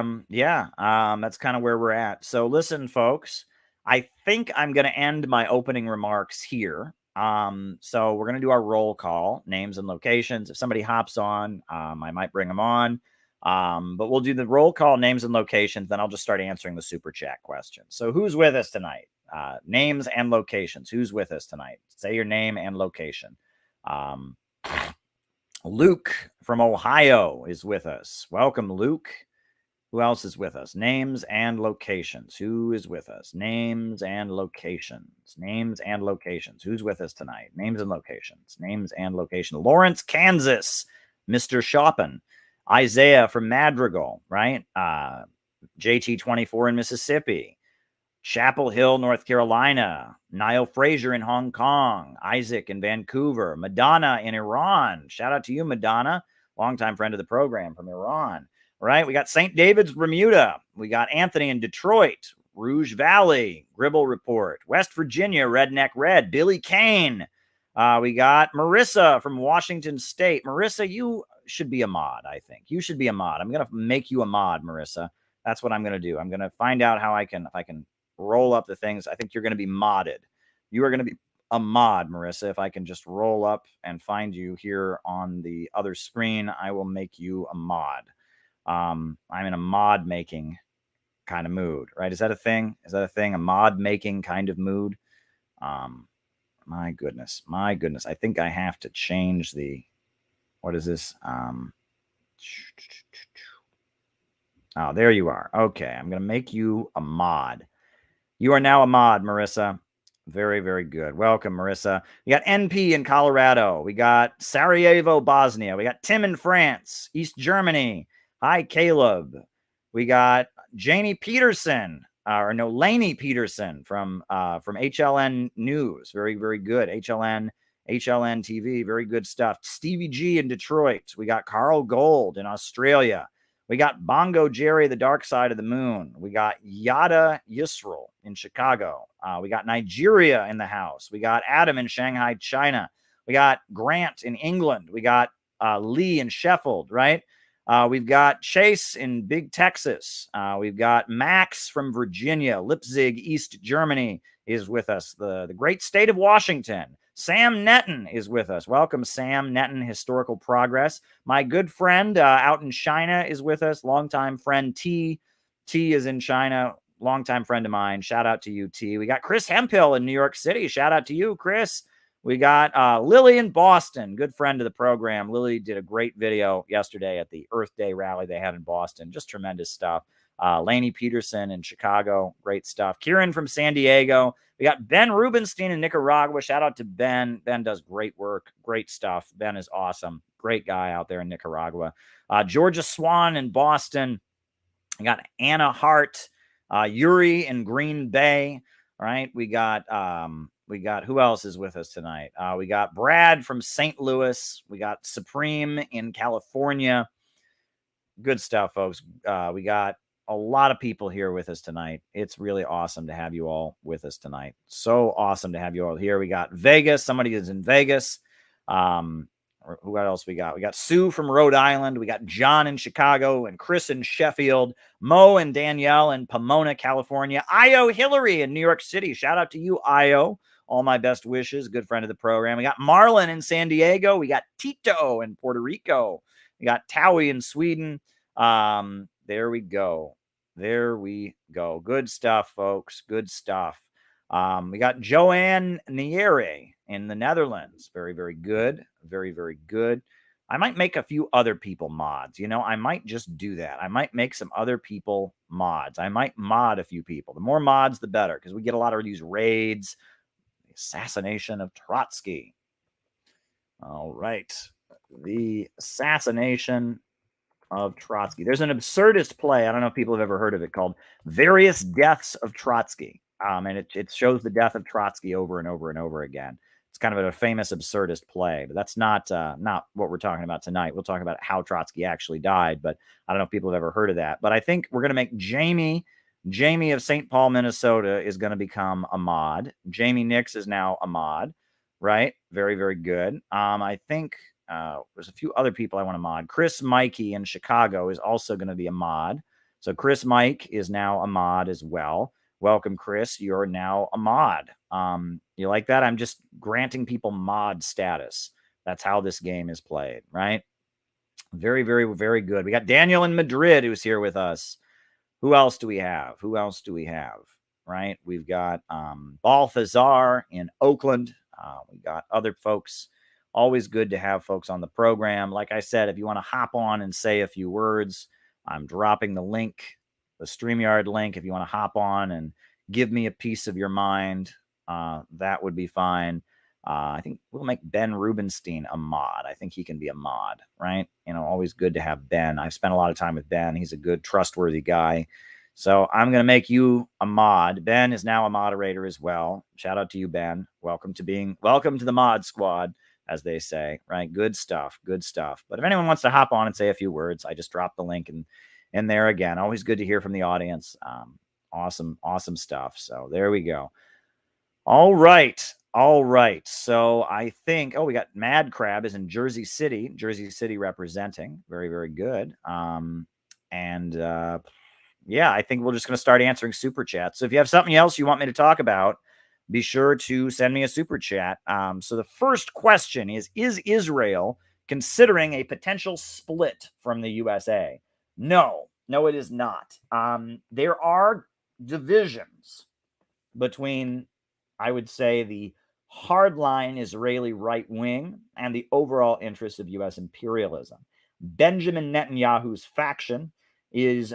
of where we're at. So listen, folks, I think I'm going to end my opening remarks here. So we're going to do our roll call, names and locations. If somebody hops on, I might bring them on. But we'll do the roll call, names and locations. Then I'll just start answering the super chat questions. So who's with us tonight? Names and locations. Who's with us tonight? Say your name and location. Luke from Ohio is with us. Welcome, Luke. Who else is with us? Names and locations. Who is with us? Names and locations. Names and locations. Who's with us tonight? Names and locations. Names and location. Lawrence, Kansas. Mr. Shoppin. Isaiah from Madrigal, right? JT24 in Mississippi. Chapel Hill, North Carolina. Niall Fraser in Hong Kong. Isaac in Vancouver. Madonna in Iran. Shout out to you, Madonna. Longtime friend of the program from Iran. Right? We got St. David's, Bermuda. We got Anthony in Detroit. Rouge Valley. Gribble Report. West Virginia, Redneck Red. Billy Kane. We got Marissa from Washington State. Marissa, you should be a mod, I think. You should be a mod. I'm going to make you a mod, Marissa. That's what I'm going to do. I'm going to find out how if I can roll up the things. I think you're going to be modded. You are going to be a mod, Marissa. If I can just roll up and find you here on the other screen, I will make you a mod. I'm in a mod making kind of mood, right? Is that a thing? Is that a thing? A mod making kind of mood? My goodness. I think I have to change what is this? Oh, there you are. Okay. I'm going to make you a mod. You are now a mod, Marissa. Very, very good. Welcome, Marissa. We got NP in Colorado. We got Sarajevo, Bosnia. We got Tim in France, East Germany. Hi, Caleb. We got Laney Peterson from HLN News. Very, very good. HLN TV. Very good stuff. Stevie G in Detroit. We got Carl Gold in Australia. We got Bongo Jerry, the Dark Side of the Moon. We got Yada Yisrael in Chicago. We got Nigeria in the house. We got Adam in Shanghai, China. We got Grant in England. We got Lee in Sheffield, right? We've got Chase in Big Texas. We've got Max from Virginia. Leipzig, East Germany is with us. The great state of Washington. Sam Netton is with us. Welcome, Sam Netton, Historical Progress. My good friend out in China is with us. Longtime friend T. T is in China. Longtime friend of mine. Shout out to you, T. We got Chris Hemphill in New York City. Shout out to you, Chris. We got Lily in Boston, good friend of the program. Lily did a great video yesterday at the Earth Day rally they had in Boston. Just tremendous stuff. Laney Peterson in Chicago, great stuff. Kieran from San Diego. We got Ben Rubenstein in Nicaragua. Shout out to Ben. Ben does great work, great stuff. Ben is awesome. Great guy out there in Nicaragua. Georgia Swan in Boston. We got Anna Hart, Yuri in Green Bay. All right. We got who else is with us tonight? We got Brad from St. Louis. We got Supreme in California. Good stuff, folks. We got a lot of people here with us tonight. It's really awesome to have you all with us tonight. So awesome to have you all here. We got Vegas. Somebody is in Vegas. Who else we got? We got Sue from Rhode Island. We got John in Chicago and Chris in Sheffield. Mo and Danielle in Pomona, California. Io Hillary in New York City. Shout out to you, Io. All my best wishes. Good friend of the program. We got Marlon in San Diego. We got Tito in Puerto Rico. We got Towie in Sweden. There we go. Good stuff, folks. Good stuff. We got Joanne Niere in the Netherlands. Very, very good. Very, very good. I might make a few other people mods. I might just do that. I might make some other people mods. I might mod a few people. The more mods, the better, because we get a lot of these raids. assassination of Trotsky. All right. The assassination of Trotsky. There's an absurdist play. I don't know if people have ever heard of it, called Various Deaths of Trotsky. And it shows the death of Trotsky over and over and over again. It's kind of a famous absurdist play, but that's not what we're talking about tonight. We'll talk about how Trotsky actually died, but I don't know if people have ever heard of that. But I think we're going to make Jamie of St. Paul, Minnesota is going to become a mod. Jamie Nix is now a mod, right? Very, very good. I think there's a few other people I want to mod. Chris Mikey in Chicago is also going to be a mod. So Chris Mike is now a mod as well. Welcome, Chris. You're now a mod. You like that? I'm just granting people mod status. That's how this game is played, right? Very, very, very good. We got Daniel in Madrid who's here with us. Who else do we have? Right? We've got Balthazar in Oakland. We got other folks. Always good to have folks on the program. Like I said, if you want to hop on and say a few words, I'm dropping the link, the StreamYard link. If you want to hop on and give me a piece of your mind, that would be fine. I think we'll make Ben Rubenstein a mod. I think he can be a mod, right? Always good to have Ben. I've spent a lot of time with Ben. He's a good, trustworthy guy. So I'm going to make you a mod. Ben is now a moderator as well. Shout out to you, Ben. Welcome to the mod squad, as they say, right? Good stuff. But if anyone wants to hop on and say a few words, I just dropped the link in there again. Always good to hear from the audience. Awesome stuff. So there we go. All right. So I think, we got Mad Crab is in Jersey City representing. Very, very good. Yeah, I think we're just going to start answering super chats. So if you have something else you want me to talk about, be sure to send me a super chat. So the first question is Israel considering a potential split from the USA? No, it is not. There are divisions between, I would say, the hardline Israeli right wing and the overall interests of U.S. imperialism. Benjamin Netanyahu's faction is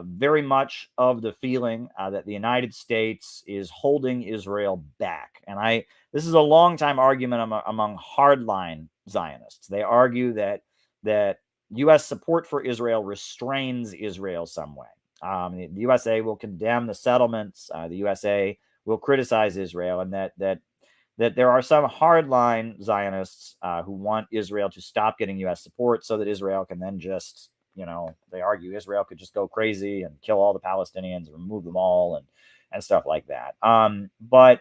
very much of the feeling that the United States is holding Israel back. And this is a long-time argument among hardline Zionists. They argue that U.S. support for Israel restrains Israel some way. The USA will condemn the settlements. The USA will criticize Israel, and that there are some hardline Zionists who want Israel to stop getting U.S. support so that Israel can then just, they argue Israel could just go crazy and kill all the Palestinians and remove them all and stuff like that. But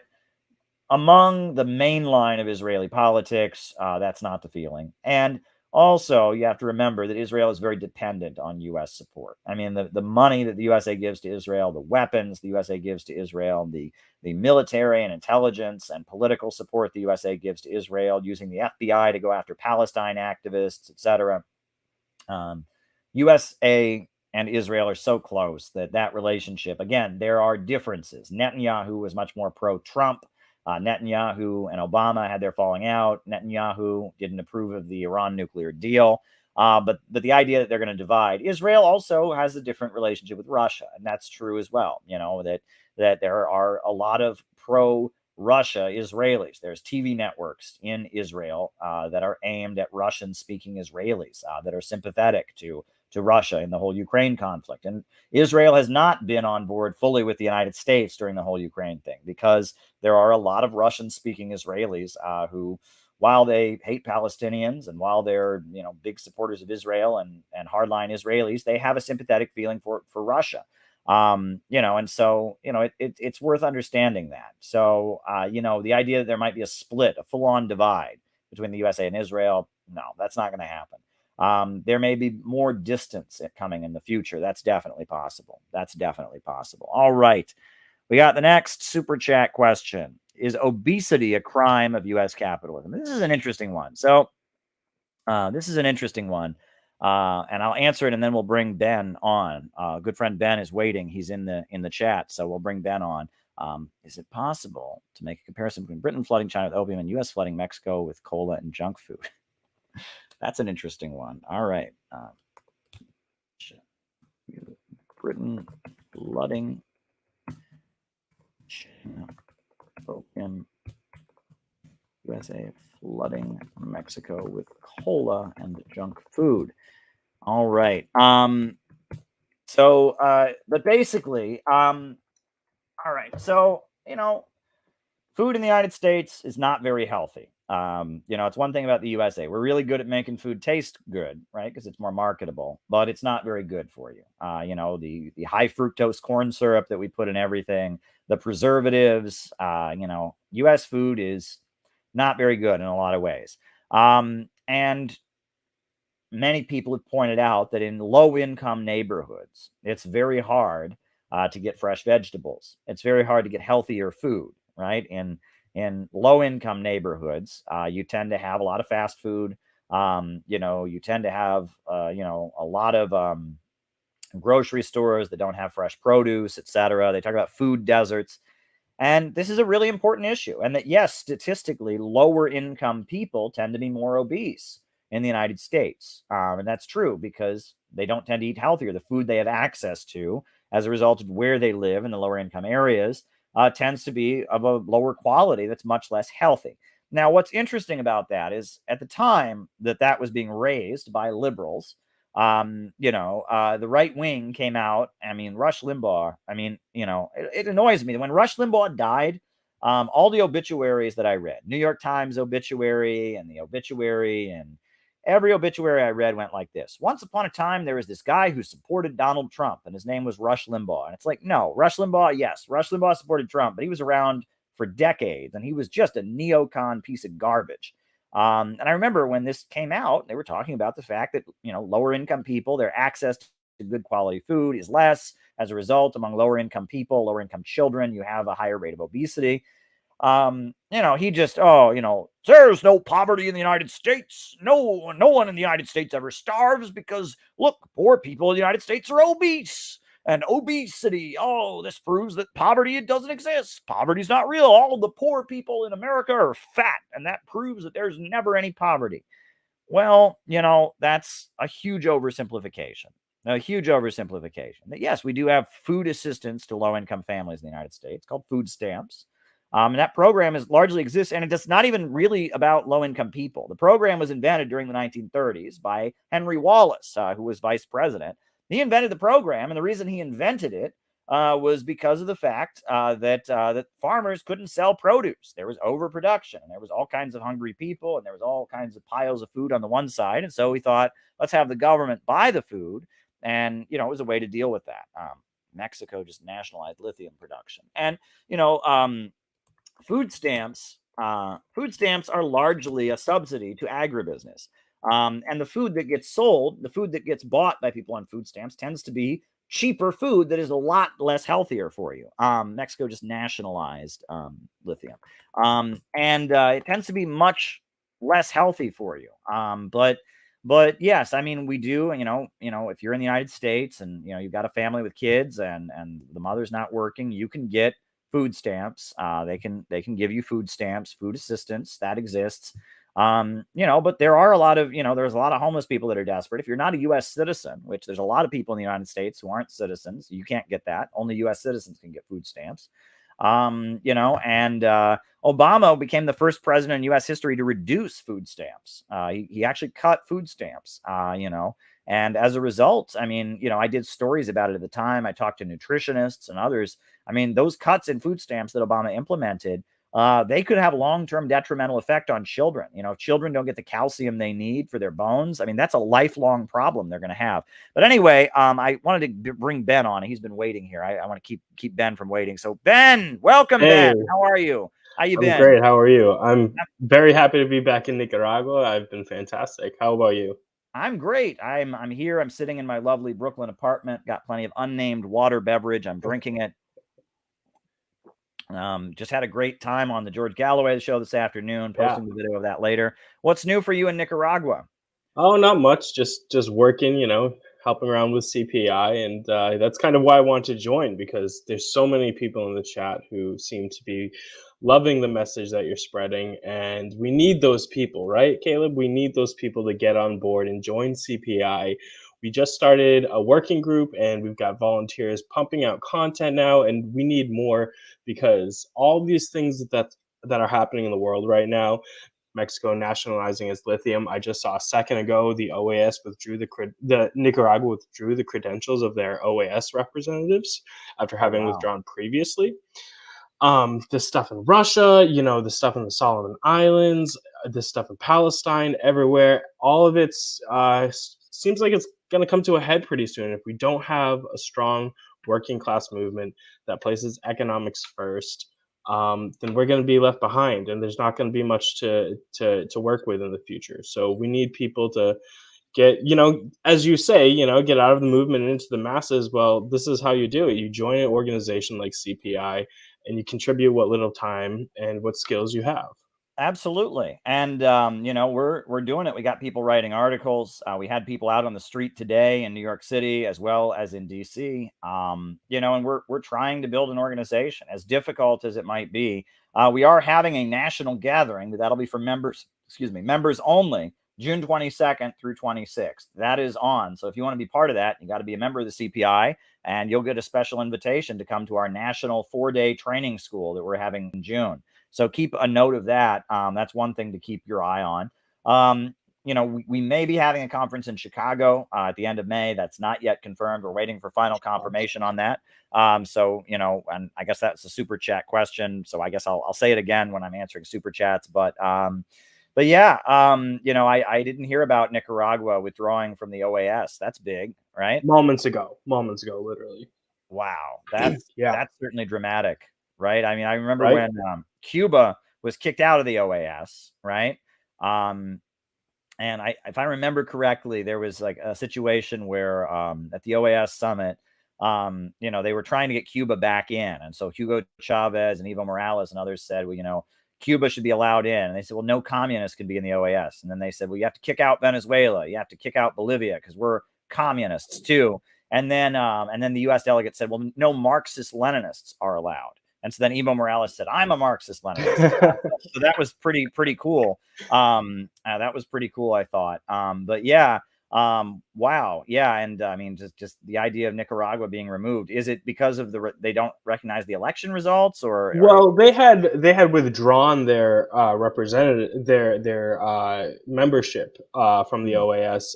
among the main line of Israeli politics, that's not the feeling. And also, you have to remember that Israel is very dependent on U.S. support. I mean, the money that the USA gives to Israel, the weapons the USA gives to Israel, the military and intelligence and political support the USA gives to Israel, using the FBI to go after Palestine activists, etc. USA and Israel are so close that relationship, again, there are differences. Netanyahu was much more pro-Trump. Netanyahu and Obama had their falling out. Netanyahu didn't approve of the Iran nuclear deal. But the idea that they're going to divide. Israel also has a different relationship with Russia, and that's true as well. That there are a lot of pro-Russia Israelis. There's TV networks in Israel that are aimed at Russian-speaking Israelis that are sympathetic to Russia in the whole Ukraine conflict. And Israel has not been on board fully with the United States during the whole Ukraine thing, because there are a lot of Russian-speaking Israelis who, while they hate Palestinians and while they're big supporters of Israel and hardline Israelis, they have a sympathetic feeling for Russia. And so it's worth understanding that. So the idea that there might be a split, a full-on divide between the USA and Israel, no, that's not going to happen. There may be more distance coming in the future. That's definitely possible. All right. We got the next super chat question. Is obesity a crime of U.S. capitalism? This is an interesting one. So and I'll answer it, and then we'll bring Ben on. Good friend Ben is waiting. He's in the chat, so we'll bring Ben on. Is it possible to make a comparison between Britain flooding China with opium and U.S. flooding Mexico with cola and junk food? That's an interesting one. All right. Britain flooding China, opium, USA flooding Mexico with cola and junk food. All right. But basically, all right. So, food in the United States is not very healthy. It's one thing about the USA. We're really good at making food taste good, right? Because it's more marketable, but it's not very good for you. The high fructose corn syrup that we put in everything, the preservatives, US food is not very good in a lot of ways. And many people have pointed out that in low income neighborhoods, it's very hard to get fresh vegetables. It's very hard to get healthier food, right? In low income neighborhoods, you tend to have a lot of fast food. You tend to have a lot of grocery stores that don't have fresh produce, etc. They talk about food deserts. And this is a really important issue. And that, yes, statistically, lower income people tend to be more obese in the United States. And that's true because they don't tend to eat healthier. The food they have access to as a result of where they live in the lower income areas tends to be of a lower quality that's much less healthy. Now, what's interesting about that is at the time that was being raised by liberals, the right wing came out. I mean, Rush Limbaugh, it annoys me that when Rush Limbaugh died, all the obituaries that I read, New York Times obituary and the obituary and every obituary I read went like this. Once upon a time, there was this guy who supported Donald Trump and his name was Rush Limbaugh. And it's like, no, Rush Limbaugh, yes, Rush Limbaugh supported Trump, but he was around for decades and he was just a neocon piece of garbage. And I remember when this came out, they were talking about the fact that, lower income people, their access to good quality food is less. As a result, among lower income people, lower income children, you have a higher rate of obesity. He just, there's no poverty in the United States. No one in the United States ever starves because, look, poor people in the United States are obese. And obesity, this proves that poverty, it doesn't exist. Poverty's not real. All of the poor people in America are fat, and that proves that there's never any poverty. Well, that's a huge oversimplification. A huge oversimplification. That yes, we do have food assistance to low-income families in the United States called food stamps. And that program largely exists, and it's not even really about low-income people. The program was invented during the 1930s by Henry Wallace, who was vice president. He invented the program, and the reason he invented it was because of the fact that farmers couldn't sell produce. There was overproduction, and there was all kinds of hungry people, and there was all kinds of piles of food on the one side. And so he thought, let's have the government buy the food, and it was a way to deal with that. Mexico just nationalized lithium production, and food stamps are largely a subsidy to agribusiness. And the food that gets sold, the food that gets bought by people on food stamps tends to be cheaper food that is a lot less healthier for you. Mexico just nationalized lithium. And it tends to be much less healthy for you. But yes, we do, if you're in the United States and, you've got a family with kids and the mother's not working, you can get food stamps. They can give you food stamps, food assistance that exists. But there are a lot of, there's a lot of homeless people that are desperate. If you're not a U.S. citizen, which there's a lot of people in the United States who aren't citizens, you can't get that. Only U.S. citizens can get food stamps. Obama became the first president in U.S. history to reduce food stamps. He actually cut food stamps, and as a result, I did stories about it at the time. I talked to nutritionists and others. Those cuts in food stamps that Obama implemented, they could have long-term detrimental effect on children. If children don't get the calcium they need for their bones, that's a lifelong problem they're going to have. But anyway, I wanted to bring Ben on. He's been waiting here. I want to keep Ben from waiting. So Ben, welcome.
Hey.
Ben. How are you? How you been?
I'm great. How are you? I'm very happy to be back in Nicaragua. I've been fantastic. How about you?
I'm great. I'm here. I'm sitting in my lovely Brooklyn apartment. Got plenty of unnamed water beverage. I'm drinking it. Just had a great time on the George Galloway show this afternoon. Posting the video of that later. What's new for you in Nicaragua?
Oh, not much. Just working. Helping around with CPI, and that's kind of why I want to join, because there's so many people in the chat who seem to be loving the message that you're spreading, and we need those people, right, Caleb? We need those people to get on board and join CPI. We just started a working group, and we've got volunteers pumping out content now, and we need more, because all these things that that are happening in the world right now. Mexico nationalizing its lithium. I just saw a second ago the OAS withdrew the Nicaragua withdrew the credentials of their OAS representatives after having withdrawn previously. This stuff in Russia, the stuff in the Solomon Islands, this stuff in Palestine, everywhere, all of it's seems like it's going to come to a head pretty soon if we don't have a strong working class movement that places economics first. Then we're going to be left behind, and there's not going to be much to work with in the future. So we need people to get, as you say, get out of the movement and into the masses. Well, this is how you do it. You join an organization like CPI, and you contribute what little time and what skills you have.
Absolutely. And, we're doing it. We got people writing articles. We had people out on the street today in New York City as well as in DC, and we're trying to build an organization, as difficult as it might be. We are having a national gathering, but that'll be for members only, June 22nd through 26th. That is on. So if you want to be part of that, you got to be a member of the CPI, and you'll get a special invitation to come to our national 4-day training school that we're having in June. So keep a note of that. That's one thing to keep your eye on. We may be having a conference in Chicago at the end of May. That's not yet confirmed. We're waiting for final confirmation on that. And I guess that's a super chat question. So I guess I'll say it again when I'm answering super chats. But yeah, I didn't hear about Nicaragua withdrawing from the OAS. That's big, right?
Moments ago, literally.
Wow, that's certainly dramatic, right? I mean, I remember when Cuba was kicked out of the OAS, right? And if I remember correctly, there was like a situation where at the OAS summit, they were trying to get Cuba back in, and so Hugo Chavez and Evo Morales and others said, well, Cuba should be allowed in. And they said, well, no communists can be in the OAS. And then they said, well, you have to kick out Venezuela. You have to kick out Bolivia because we're communists too. And then the U.S. delegate said, well, no Marxist Leninists are allowed. And so then Evo Morales said, I'm a Marxist Leninist. So that was pretty cool. That was pretty cool, I thought. But yeah, wow. Yeah. And I mean, just the idea of Nicaragua being removed, is it because of they don't recognize the election results, or?
Well, they had withdrawn their representative, their membership from the OAS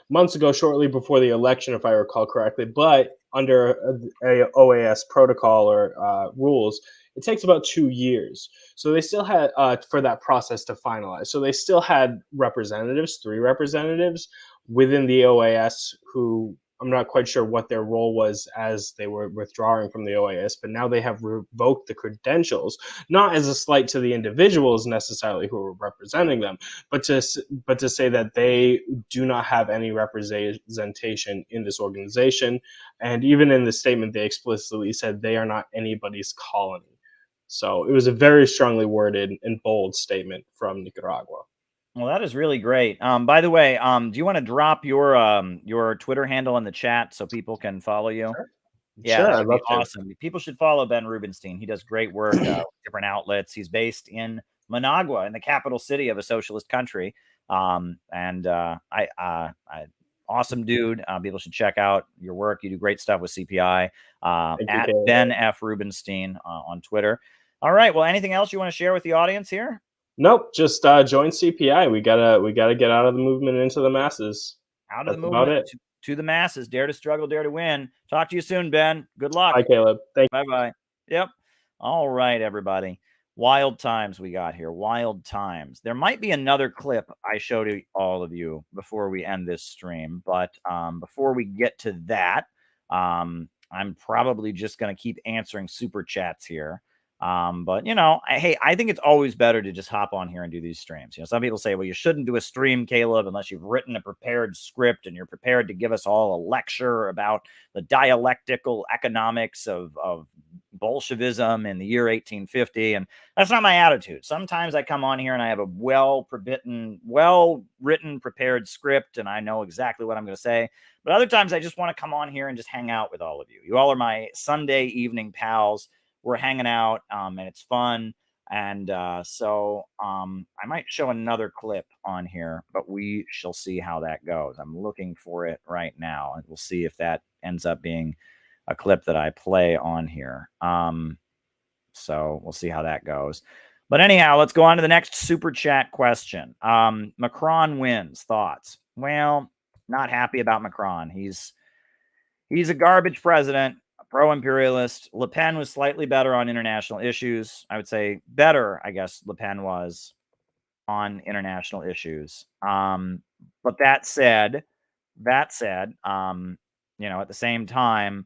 months ago, shortly before the election, if I recall correctly. But under a OAS protocol or rules, it takes about 2 years. So they still had for that process to finalize. So they still had representatives, 3 representatives within the OAS who, I'm not quite sure what their role was as they were withdrawing from the OAS, but now they have revoked the credentials, not as a slight to the individuals necessarily who are representing them, but to say that they do not have any representation in this organization. And even in the statement, they explicitly said they are not anybody's colony. So it was a very strongly worded and bold statement from Nicaragua.
Well, that is really great. By the way, do you want to drop your Twitter handle in the chat so people can follow you?
Sure.
Yeah,
Sure,
that'd be awesome. People should follow Ben Rubenstein. He does great work with different outlets. He's based in Managua, in the capital city of a socialist country. Awesome dude. People should check out your work. You do great stuff with CPI. At Ben F. Rubenstein on Twitter. All right. Well, anything else you want to share with the audience here?
Nope. Just join CPI. We gotta get out of the movement into the masses.
Out of the movement to the masses. Dare to struggle, dare to win. Talk to you soon, Ben. Good luck.
Bye, Caleb. Thank you.
Bye-bye. Yep. All right, everybody. Wild times we got here. Wild times. There might be another clip I show to all of you before we end this stream. But before we get to that, I'm probably just going to keep answering super chats here. But I think it's always better to just hop on here and do these streams. Some people say, well, you shouldn't do a stream, Caleb, unless you've written a prepared script and you're prepared to give us all a lecture about the dialectical economics of Bolshevism in the year 1850. And that's not my attitude. Sometimes I come on here and I have a well-written, prepared script, and I know exactly what I'm going to say. But other times I just want to come on here and just hang out with all of you. You all are my Sunday evening pals. We're hanging out, and it's fun. And so I might show another clip on here, but we shall see how that goes. I'm looking for it right now, and we'll see if that ends up being a clip that I play on here. So we'll see how that goes. But anyhow, let's go on to the next super chat question. Macron wins. Thoughts? Well, not happy about Macron. He's a garbage president, a pro-imperialist. Le Pen was slightly better on international issues. I would say better, I guess, Le Pen was on international issues. But that said, at the same time,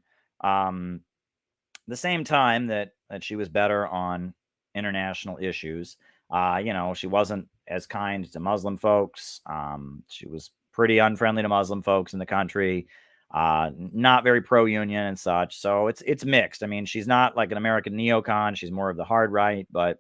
that she was better on international issues, she wasn't as kind to Muslim folks. She was pretty unfriendly to Muslim folks in the country. Not very pro-union and such. So it's mixed. I mean, she's not like an American neocon. She's more of the hard right, but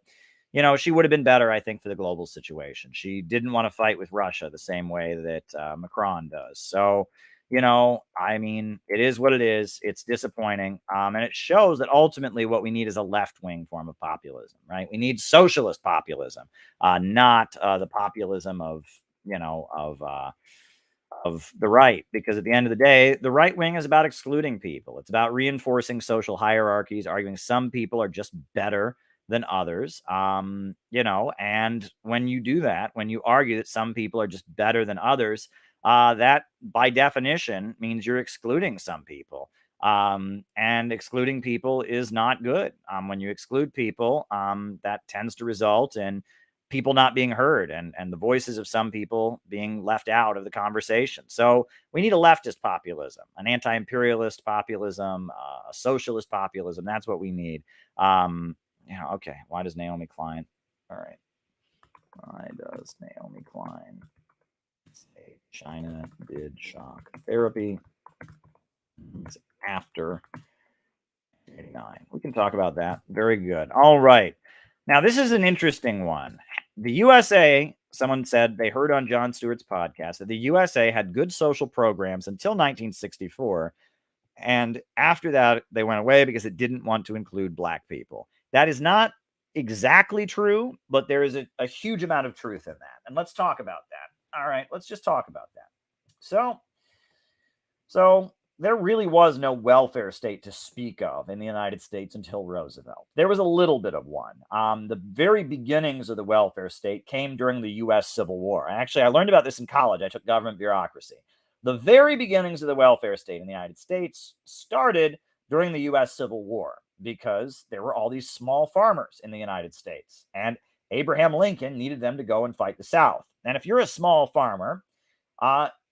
she would have been better, I think, for the global situation. She didn't want to fight with Russia the same way that Macron does. So, I mean, it is what it is. It's disappointing. And it shows that ultimately what we need is a left-wing form of populism, right? We need socialist populism, not the populism of the right, because at the end of the day, the right wing is about excluding people. It's about reinforcing social hierarchies, arguing some people are just better than others. And when you do that, when you argue that some people are just better than others, that by definition means you're excluding some people. And excluding people is not good. When you exclude people, that tends to result in people not being heard and the voices of some people being left out of the conversation. So we need a leftist populism, an anti-imperialist populism, a socialist populism. That's what we need. Okay. Why does Naomi Klein? All right. Why does Naomi Klein say China did shock therapy after 89? We can talk about that. Very good. All right. Now, this is an interesting one. The USA, someone said they heard on Jon Stewart's podcast that the USA had good social programs until 1964. And after that, they went away because it didn't want to include black people. That is not exactly true, but there is a huge amount of truth in that. And let's talk about that. All right, let's just talk about that. So there really was no welfare state to speak of in the United States until Roosevelt. There was a little bit of one. The very beginnings of the welfare state came during the U.S. Civil War. And actually, I learned about this in college. I took government bureaucracy. The very beginnings of the welfare state in the United States started during the U.S. Civil War because there were all these small farmers in the United States. And Abraham Lincoln needed them to go and fight the South. And if you're a small farmer,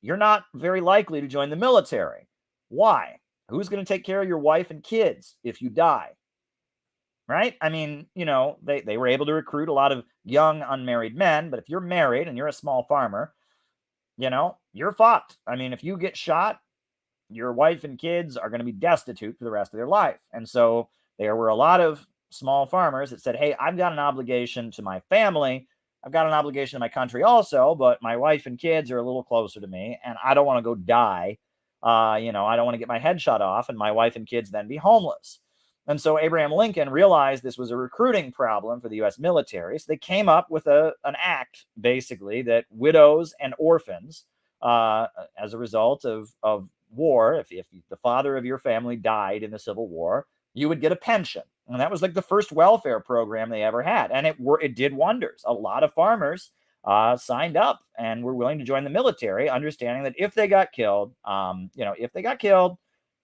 you're not very likely to join the military. Why? Who's going to take care of your wife and kids if you die? Right? I mean, they were able to recruit a lot of young unmarried men, but if you're married and you're a small farmer, you're fucked. I mean, if you get shot, your wife and kids are going to be destitute for the rest of their life. And so there were a lot of small farmers that said, hey, I've got an obligation to my family. I've got an obligation to my country also, but my wife and kids are a little closer to me and I don't want to go die. I don't want to get my head shot off and my wife and kids then be homeless. And so Abraham Lincoln realized this was a recruiting problem for the U.S. military. So they came up with an act, basically, that widows and orphans, as a result of war, if the father of your family died in the Civil War, you would get a pension. And that was like the first welfare program they ever had. And it did wonders. A lot of farmers signed up and were willing to join the military, understanding that if they got killed,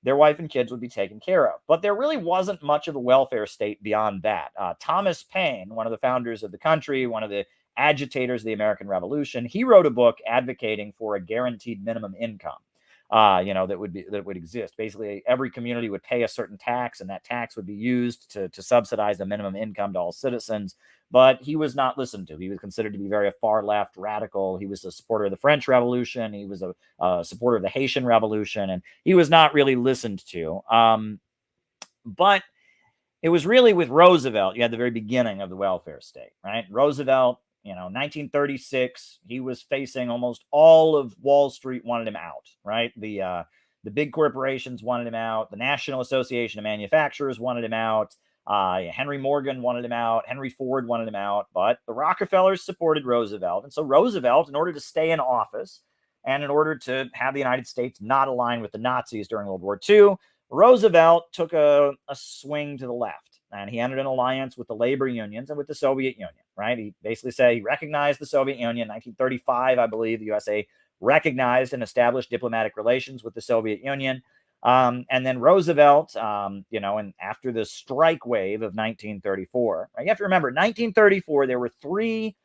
their wife and kids would be taken care of. But there really wasn't much of a welfare state beyond that. Thomas Paine, one of the founders of the country, one of the agitators of the American Revolution, he wrote a book advocating for a guaranteed minimum income. That would exist. Basically, every community would pay a certain tax, and that tax would be used to subsidize the minimum income to all citizens. But he was not listened to. He was considered to be very far left, radical. He was a supporter of the French Revolution. He was a supporter of the Haitian Revolution, and he was not really listened to. But it was really with Roosevelt, you had the very beginning of the welfare state, right? Roosevelt, 1936, he was facing almost all of Wall Street wanted him out, right? The big corporations wanted him out. The National Association of Manufacturers wanted him out. Henry Morgan wanted him out. Henry Ford wanted him out. But the Rockefellers supported Roosevelt. And so Roosevelt, in order to stay in office and in order to have the United States not align with the Nazis during World War II, Roosevelt took a swing to the left. and he entered an alliance with the labor unions and with the Soviet Union, right? He basically said he recognized the Soviet Union. 1935, I believe, the USA recognized and established diplomatic relations with the Soviet Union. And then Roosevelt, and after the strike wave of 1934, right, you have to remember, 1934, there were 3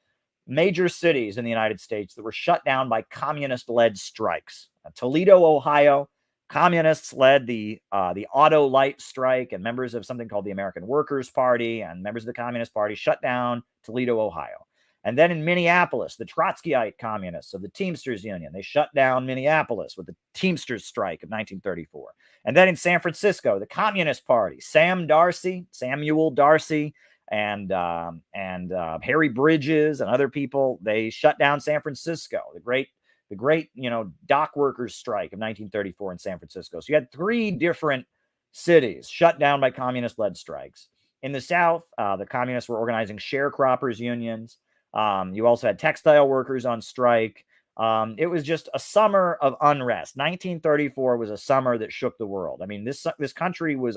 major cities in the United States that were shut down by communist-led strikes. Toledo, Ohio, communists led the auto light strike, and members of something called the American Workers' Party and members of the Communist Party shut down Toledo, Ohio. And then in Minneapolis, the Trotskyite communists of the Teamsters Union, they shut down Minneapolis with the Teamsters strike of 1934. And then in San Francisco, the Communist Party, Samuel Darcy, and Harry Bridges and other people, they shut down San Francisco, the great dock workers strike of 1934 in San Francisco. So you had 3 different cities shut down by communist-led strikes. In the South, the communists were organizing sharecroppers unions. You also had textile workers on strike. It was just a summer of unrest. 1934 was a summer that shook the world. I mean, this country was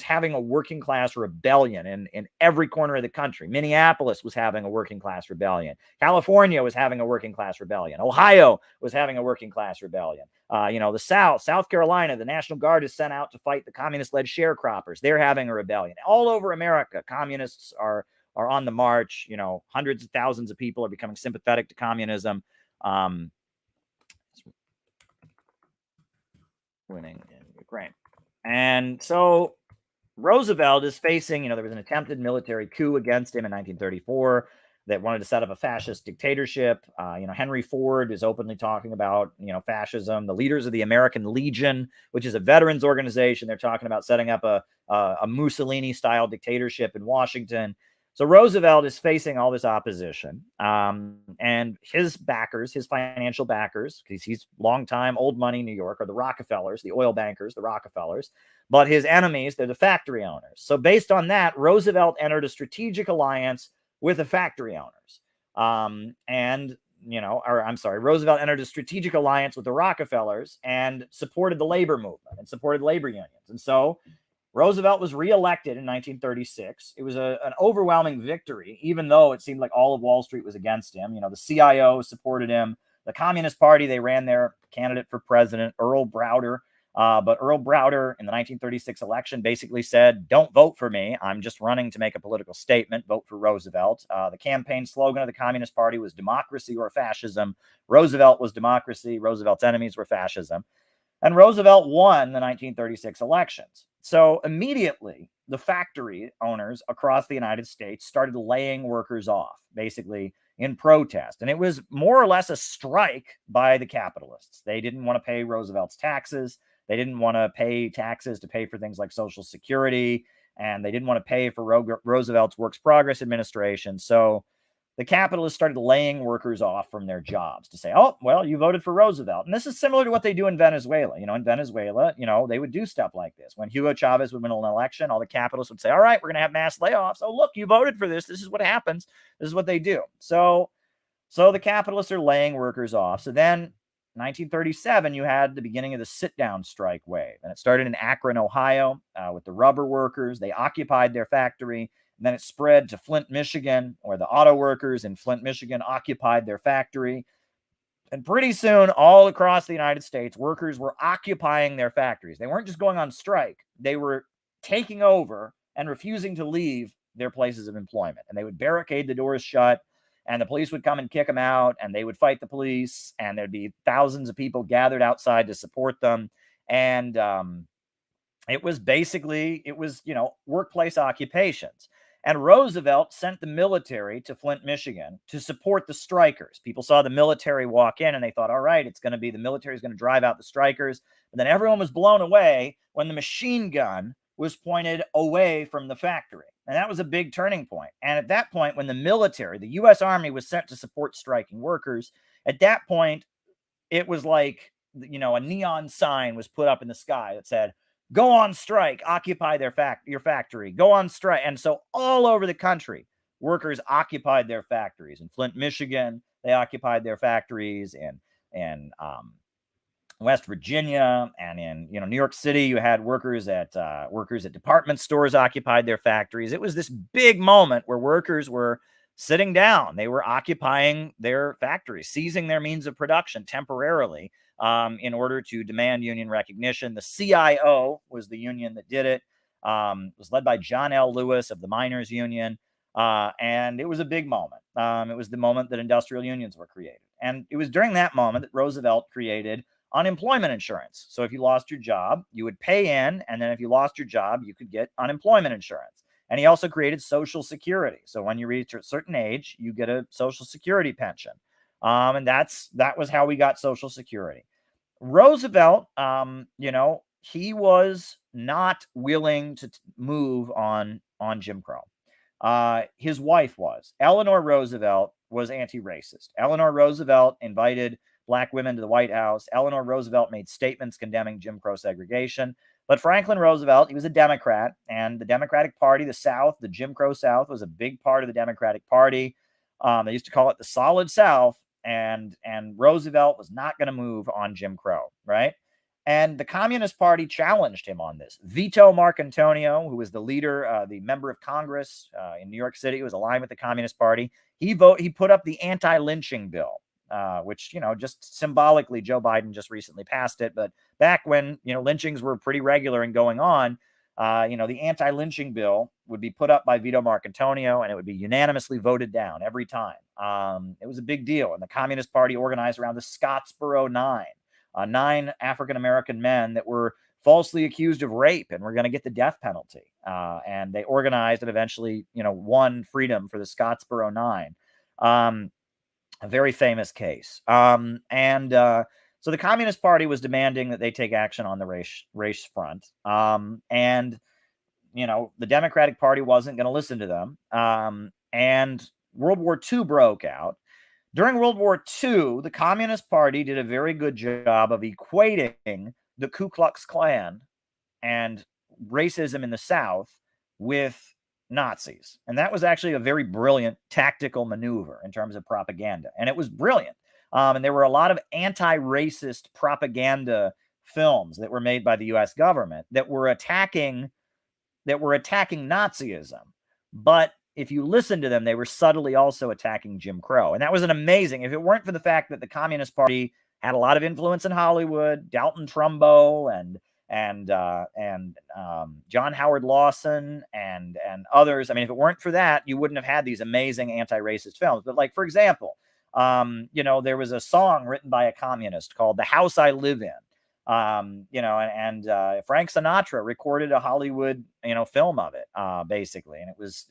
having a working class rebellion in every corner of the country. Minneapolis was having a working class rebellion. California was having a working class rebellion. Ohio was having a working class rebellion. The South Carolina, the National Guard is sent out to fight the communist-led sharecroppers. They're having a rebellion. All over America, communists are on the march. Hundreds of thousands of people are becoming sympathetic to communism. Winning in Ukraine. And so Roosevelt is facing, there was an attempted military coup against him in 1934 that wanted to set up a fascist dictatorship. Henry Ford is openly talking about, fascism. The leaders of the American Legion, which is a veterans organization, they're talking about setting up a Mussolini-style dictatorship in Washington. So Roosevelt is facing all this opposition, and his backers, his financial backers, because he's longtime old money New York, are the Rockefellers, the oil bankers, the Rockefellers. But his enemies, they're the factory owners. So based on that, Roosevelt entered a strategic alliance with the factory owners. Roosevelt entered a strategic alliance with the Rockefellers and supported the labor movement and supported labor unions. And so Roosevelt was reelected in 1936. It was an overwhelming victory, even though it seemed like all of Wall Street was against him. The CIO supported him. The Communist Party, they ran their candidate for president, Earl Browder. But Earl Browder in the 1936 election basically said, "Don't vote for me. I'm just running to make a political statement. Vote for Roosevelt." The campaign slogan of the Communist Party was democracy or fascism. Roosevelt was democracy. Roosevelt's enemies were fascism. And Roosevelt won the 1936 elections. So immediately, the factory owners across the United States started laying workers off, basically in protest. And it was more or less a strike by the capitalists. They didn't want to pay Roosevelt's taxes. They didn't want to pay taxes to pay for things like Social Security. And they didn't want to pay for Roosevelt's Works Progress Administration. So the capitalists started laying workers off from their jobs to say, "Oh, well, you voted for Roosevelt." And this is similar to what they do in Venezuela. In Venezuela, they would do stuff like this. When Hugo Chavez would win an election, all the capitalists would say, "All right, we're going to have mass layoffs. Oh, look, you voted for this. This is what happens. This is what they do." So the capitalists are laying workers off. So then 1937, you had the beginning of the sit-down strike wave. And it started in Akron, Ohio, with the rubber workers. They occupied their factory. And then it spread to Flint, Michigan, where the auto workers in Flint, Michigan occupied their factory. And pretty soon, all across the United States, workers were occupying their factories. They weren't just going on strike. They were taking over and refusing to leave their places of employment. And they would barricade the doors shut, and the police would come and kick them out, and they would fight the police, and there'd be thousands of people gathered outside to support them. And it was workplace occupations. And Roosevelt sent the military to Flint, Michigan to support the strikers. People saw the military walk in and they thought, all right, the military is going to drive out the strikers. But then everyone was blown away when the machine gun was pointed away from the factory. And that was a big turning point. And at that point, when the military, the U.S. Army, was sent to support striking workers, at that point, it was like, a neon sign was put up in the sky that said, "Go on strike, occupy your factory, go on strike." And so all over the country, workers occupied their factories. In Flint, Michigan, they occupied their factories. In West Virginia and in New York City, you had workers at department stores occupied their factories. It was this big moment where workers were sitting down. They were occupying their factories, seizing their means of production temporarily in order to demand union recognition. The CIO was the union that did it. It was led by John L. Lewis of the Miners Union. And it was a big moment. It was the moment that industrial unions were created. And it was during that moment that Roosevelt created unemployment insurance. So if you lost your job, you would pay in, and then if you lost your job, you could get unemployment insurance. And he also created Social Security. So when you reach a certain age, you get a Social Security pension. And that was how we got Social Security. Roosevelt, he was not willing to move on Jim Crow. His wife was. Eleanor Roosevelt was anti-racist. Eleanor Roosevelt invited Black women to the White House. Eleanor Roosevelt made statements condemning Jim Crow segregation. But Franklin Roosevelt, he was a Democrat, and the Democratic Party, the South, the Jim Crow South, was a big part of the Democratic Party. They used to call it the Solid South, and Roosevelt was not going to move on Jim Crow, right? And the Communist Party challenged him on this. Vito Marcantonio, who was the leader, the member of Congress in New York City, who was aligned with the Communist Party, he put up the anti-lynching bill. Which, just symbolically, Joe Biden just recently passed it. But back when, lynchings were pretty regular and going on, the anti-lynching bill would be put up by Vito Marcantonio, and it would be unanimously voted down every time. It was a big deal. And the Communist Party organized around the Scottsboro Nine, 9 African-American men that were falsely accused of rape and were going to get the death penalty. And they organized and eventually, won freedom for the Scottsboro Nine. A very famous case. So the Communist Party was demanding that they take action on the race front. And the Democratic Party wasn't going to listen to them. And World War II broke out. During World War II, the Communist Party did a very good job of equating the Ku Klux Klan and racism in the South with Nazis. And that was actually a very brilliant tactical maneuver in terms of propaganda. And it was brilliant. And there were a lot of anti-racist propaganda films that were made by the US government that were attacking Nazism. But if you listen to them, they were subtly also attacking Jim Crow. And that was an amazing, if it weren't for the fact that the Communist Party had a lot of influence in Hollywood, Dalton Trumbo and John Howard Lawson and others. I mean, if it weren't for that, you wouldn't have had these amazing anti-racist films. But like, for example, there was a song written by a communist called "The House I Live In." Frank Sinatra recorded a Hollywood, film of it, basically, and it was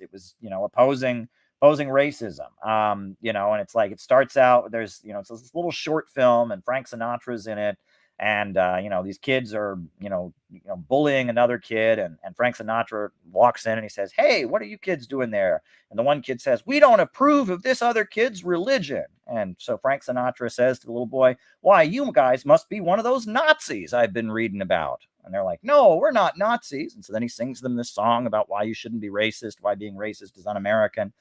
opposing racism. And it's like it starts out. There's it's this little short film, and Frank Sinatra's in it. And, these kids are, bullying another kid. And Frank Sinatra walks in and he says, "Hey, what are you kids doing there?" And the one kid says, "We don't approve of this other kid's religion." And so Frank Sinatra says to the little boy, "Why, you guys must be one of those Nazis I've been reading about." And they're like, "No, we're not Nazis." And so then he sings them this song about why you shouldn't be racist, why being racist is un-American.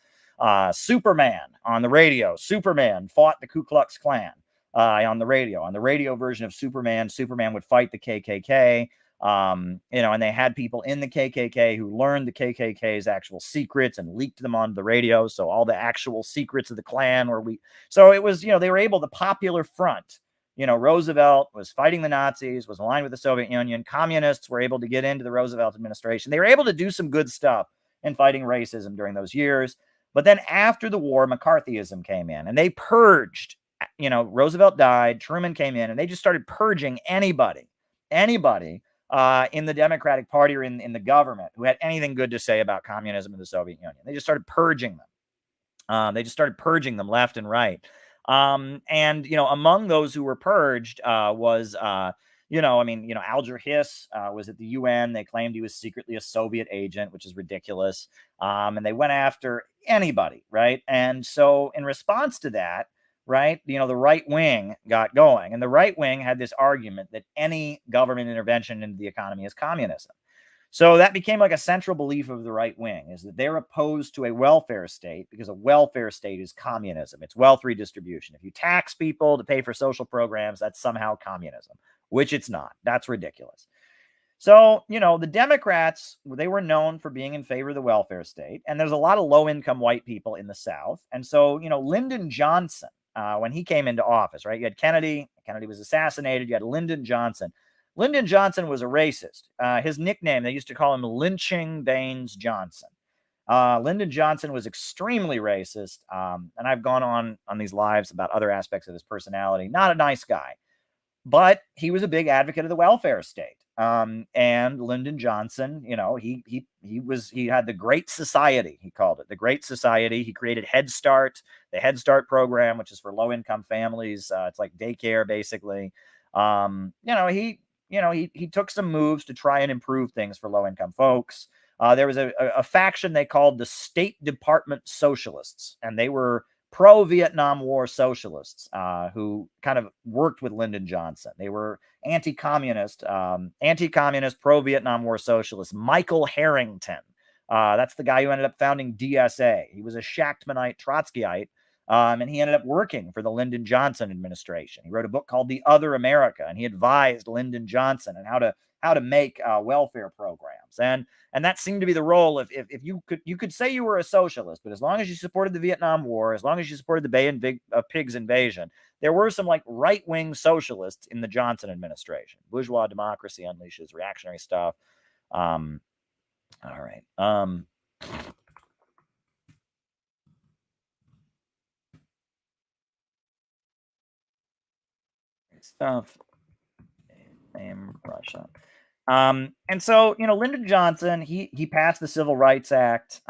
Superman on the radio. Superman fought the Ku Klux Klan. On the radio version of Superman would fight the KKK, and they had people in the KKK who learned the KKK's actual secrets and leaked them onto the radio. So all the actual secrets of the Klan so it was, they were able, the Popular Front, Roosevelt was fighting the Nazis, was aligned with the Soviet Union. Communists were able to get into the Roosevelt administration. They were able to do some good stuff in fighting racism during those years. But then after the war, McCarthyism came in and they purged. Roosevelt died, Truman came in, and they just started purging anybody in the Democratic Party or in the government who had anything good to say about communism in the Soviet Union. They just started purging them. Left and right. Among those who were purged was, Alger Hiss was at the UN. They claimed he was secretly a Soviet agent, which is ridiculous. And they went after anybody, right? And so in response to that, right, the right wing got going, and the right wing had this argument that any government intervention into the economy is communism. So that became like a central belief of the right wing, is that they're opposed to a welfare state because a welfare state is communism. It's wealth redistribution. If you tax people to pay for social programs, that's somehow communism, which it's not. That's ridiculous. So, the Democrats, they were known for being in favor of the welfare state. And there's a lot of low-income white people in the South. And so, Lyndon Johnson, when he came into office, right? You had Kennedy. Kennedy was assassinated. You had Lyndon Johnson. Lyndon Johnson was a racist. His nickname, they used to call him Lynching Baines Johnson. Lyndon Johnson was extremely racist. And I've gone on these lives about other aspects of his personality. Not a nice guy. But he was a big advocate of the welfare state. And Lyndon Johnson, he had the Great Society, he called it the Great Society. He created Head Start, the Head Start program, which is for low-income families. It's like daycare, basically. He took some moves to try and improve things for low-income folks. There was a faction they called the State Department Socialists, and they were pro-Vietnam War socialists who kind of worked with Lyndon Johnson. They were anti-communist, pro-Vietnam War socialists. Michael Harrington, that's the guy who ended up founding DSA. He was a Shachtmanite Trotskyite, and he ended up working for the Lyndon Johnson administration. He wrote a book called The Other America, and he advised Lyndon Johnson on how to make welfare programs. And that seemed to be the role. If you could say you were a socialist, but as long as you supported the Vietnam War, as long as you supported the Bay of Pigs invasion, there were some like right-wing socialists in the Johnson administration. Bourgeois democracy unleashes reactionary stuff. All right. Stuff in Russia. And so, Lyndon Johnson, he passed the Civil Rights Act.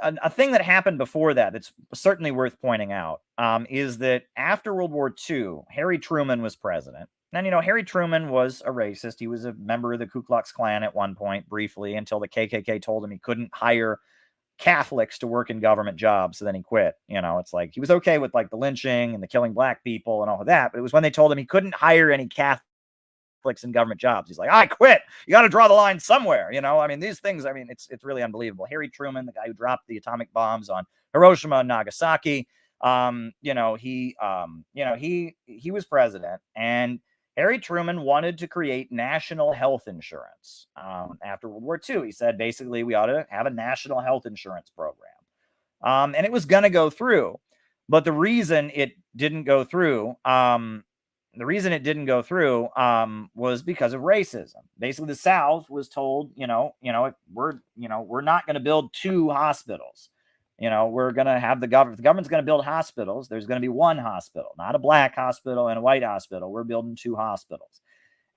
A thing that happened before that that's certainly worth pointing out is that after World War II, Harry Truman was president. And, Harry Truman was a racist. He was a member of the Ku Klux Klan at one point, briefly, until the KKK told him he couldn't hire Catholics to work in government jobs. So then he quit. It's like he was okay with like the lynching and the killing black people and all of that. But it was when they told him he couldn't hire any Catholics in government jobs. He's like, I quit. You got to draw the line somewhere. These things, it's really unbelievable. Harry Truman, the guy who dropped the atomic bombs on Hiroshima and Nagasaki, he was president, and Harry Truman wanted to create national health insurance. After World War II, he said, basically, we ought to have a national health insurance program. And it was going to go through. But the reason it didn't go through, was because of racism. Basically, the South was told, we're not going to build two hospitals. We're going to have the government's going to build hospitals. There's going to be one hospital, not a black hospital and a white hospital. We're building two hospitals.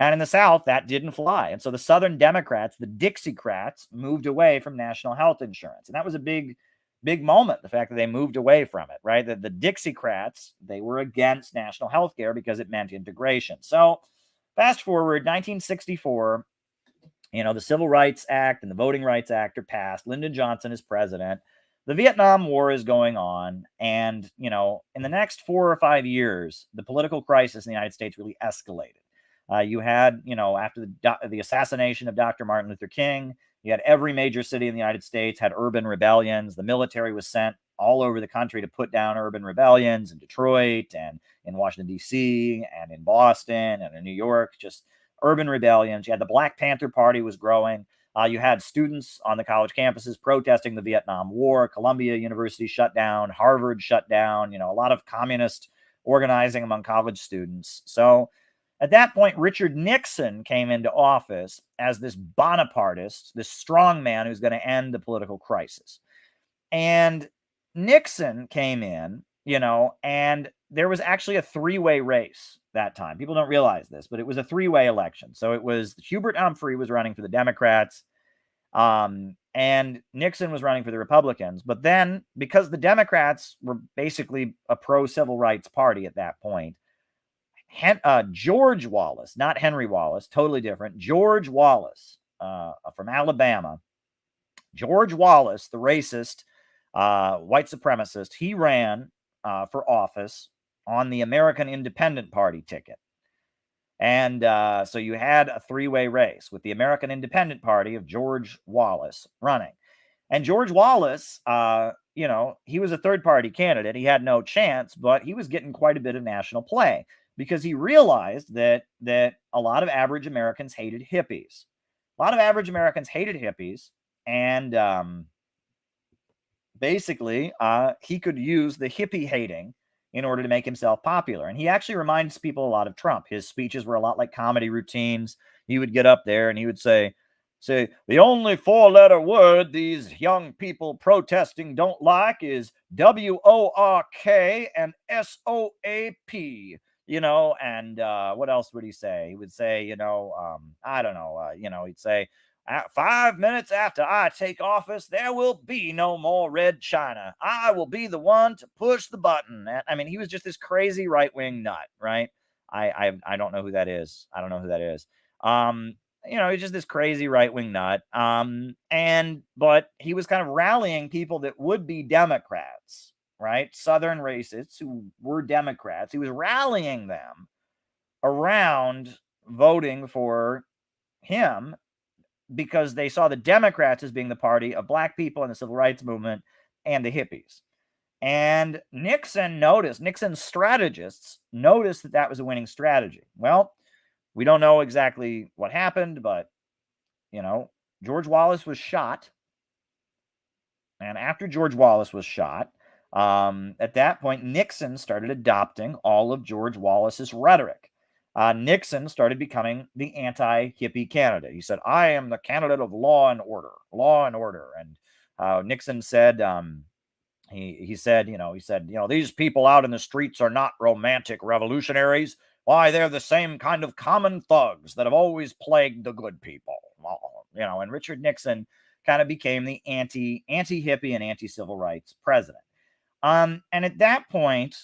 And in the South, that didn't fly. And so the Southern Democrats, the Dixiecrats, moved away from national health insurance. And that was a big moment, the fact that they moved away from it, right? The Dixiecrats, they were against national health care because it meant integration. So fast forward, 1964, the Civil Rights Act and the Voting Rights Act are passed. Lyndon Johnson is president. The Vietnam War is going on. And, in the next 4 or 5 years, the political crisis in the United States really escalated. You had, after the assassination of Dr. Martin Luther King, you had every major city in the United States had urban rebellions. The military was sent all over the country to put down urban rebellions in Detroit and in Washington, D.C. and in Boston and in New York, just urban rebellions. You had the Black Panther Party was growing. You had students on the college campuses protesting the Vietnam War. Columbia University shut down. Harvard shut down. A lot of communist organizing among college students. So at that point, Richard Nixon came into office as this Bonapartist, this strong man who's going to end the political crisis. And Nixon came in, and there was actually a three-way race that time. People don't realize this, but it was a three-way election. So it was Hubert Humphrey was running for the Democrats, and Nixon was running for the Republicans. But then, because the Democrats were basically a pro-civil rights party at that point, George Wallace, not Henry Wallace, totally different. George Wallace from Alabama. George Wallace, the racist, white supremacist, he ran for office on the American Independent Party ticket. And so you had a three-way race with the American Independent Party of George Wallace running. And George Wallace, you know, he was a third-party candidate. He had no chance, but he was getting quite a bit of national play because he realized that a lot of average Americans hated hippies. A lot of average Americans hated hippies, and basically, he could use the hippie hating in order to make himself popular. And he actually reminds people a lot of Trump. His speeches were a lot like comedy routines. He would get up there and he would say, the only four-letter word these young people protesting don't like is W-O-R-K and S-O-A-P. You know, and what else would he say? He would say, you know, I don't know, you know, he'd say, 5 minutes after I take office, there will be no more red China. I will be the one to push the button. I mean, he was just this crazy right-wing nut, right? I don't know who that is. I don't know who that is. You know, he's just this crazy right-wing nut. But he was kind of rallying people that would be Democrats, right? Southern racists who were Democrats. He was rallying them around voting for him because they saw the Democrats as being the party of black people in the civil rights movement and the hippies. And Nixon's strategists noticed that that was a winning strategy. Well, we don't know exactly what happened, but, you know, George Wallace was shot. And after George Wallace was shot, at that point, Nixon started adopting all of George Wallace's rhetoric. Nixon started becoming the anti-hippie candidate. He said, I am the candidate of law and order. And Nixon said, he said, these people out in the streets are not romantic revolutionaries. Why, they're the same kind of common thugs that have always plagued the good people. And Richard Nixon kind of became the anti-hippie and anti-civil rights president. And at that point,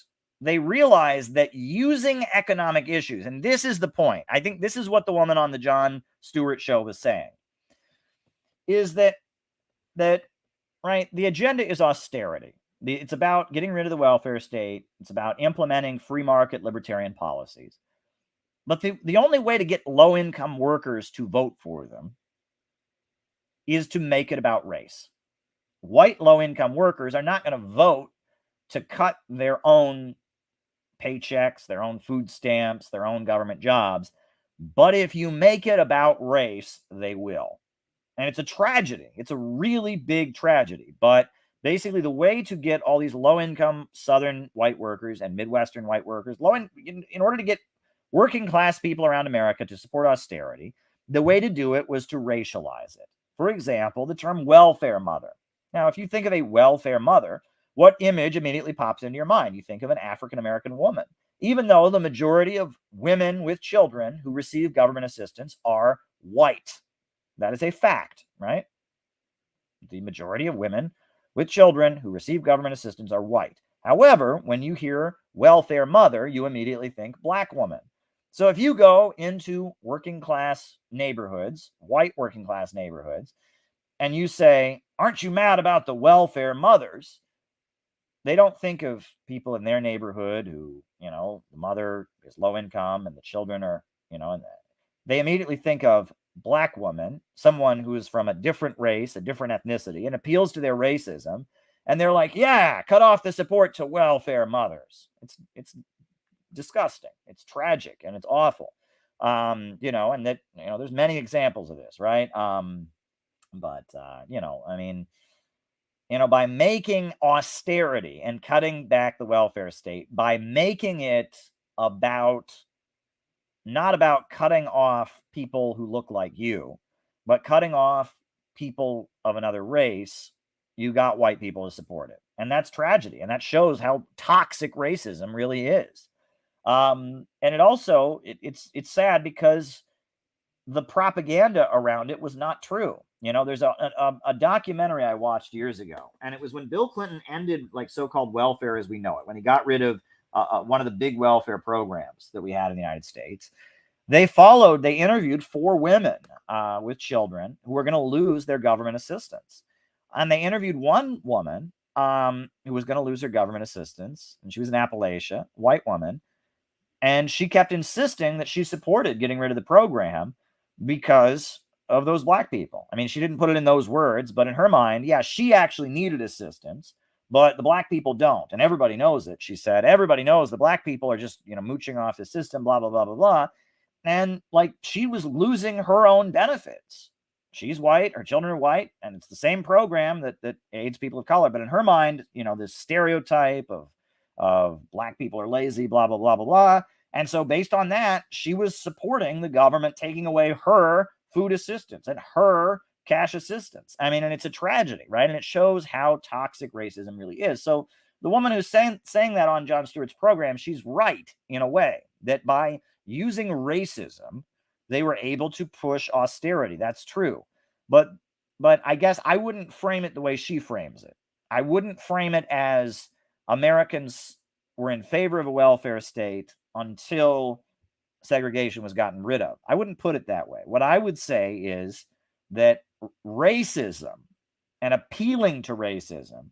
they realized that using economic issues, and this is the point, I think this is what the woman on the Jon Stewart show was saying, is that right, the agenda is austerity. It's about getting rid of the welfare state. It's about implementing free market libertarian policies. But the only way to get low-income workers to vote for them is to make it about race. White low-income workers are not going to vote to cut their own paychecks, their own food stamps, their own government jobs. But if you make it about race, they will. And it's a tragedy. It's a really big tragedy. But basically, the way to get all these low-income Southern white workers and Midwestern white workers, in order to get working class people around America to support austerity, the way to do it was to racialize it. For example, the term welfare mother. Now, if you think of a welfare mother, what image immediately pops into your mind? You think of an African-American woman, even though the majority of women with children who receive government assistance are white. That is a fact, right? The majority of women with children who receive government assistance are white. However, when you hear welfare mother, you immediately think black woman. So if you go into working class neighborhoods, white working class neighborhoods, and you say, aren't you mad about the welfare mothers? They don't think of people in their neighborhood who, the mother is low income and the children are, and they immediately think of black woman, someone who is from a different race, a different ethnicity, and appeals to their racism. And they're like, yeah, cut off the support to welfare mothers. It's disgusting. It's tragic and it's awful. And that, there's many examples of this, right? By making austerity and cutting back the welfare state, by making it not about cutting off people who look like you, but cutting off people of another race, you got white people to support it. And that's tragedy. And that shows how toxic racism really is. And it also, it's sad because the propaganda around it was not true. There's a documentary I watched years ago, and it was when Bill Clinton ended so-called welfare as we know it, when he got rid of one of the big welfare programs that we had in the United States. They interviewed 4 women with children who were going to lose their government assistance. And they interviewed one woman who was going to lose her government assistance, and she was in Appalachia, white woman. And she kept insisting that she supported getting rid of the program because of those black people. I mean, she didn't put it in those words, but in her mind, yeah, she actually needed assistance, but the black people don't. And everybody knows it. She said, everybody knows the black people are just, mooching off the system, blah, blah, blah, blah, blah. And like, she was losing her own benefits. She's white, her children are white, and it's the same program that aids people of color. But in her mind, this stereotype of black people are lazy, blah, blah, blah, blah, blah. And so based on that, she was supporting the government taking away her food assistance and her cash assistance. I mean, and it's a tragedy, right? And it shows how toxic racism really is. So the woman who's saying that on Jon Stewart's program, she's right in a way that by using racism, they were able to push austerity. That's true. But I guess I wouldn't frame it the way she frames it. I wouldn't frame it as Americans were in favor of a welfare state until segregation was gotten rid of. I wouldn't put it that way. What I would say is that racism and appealing to racism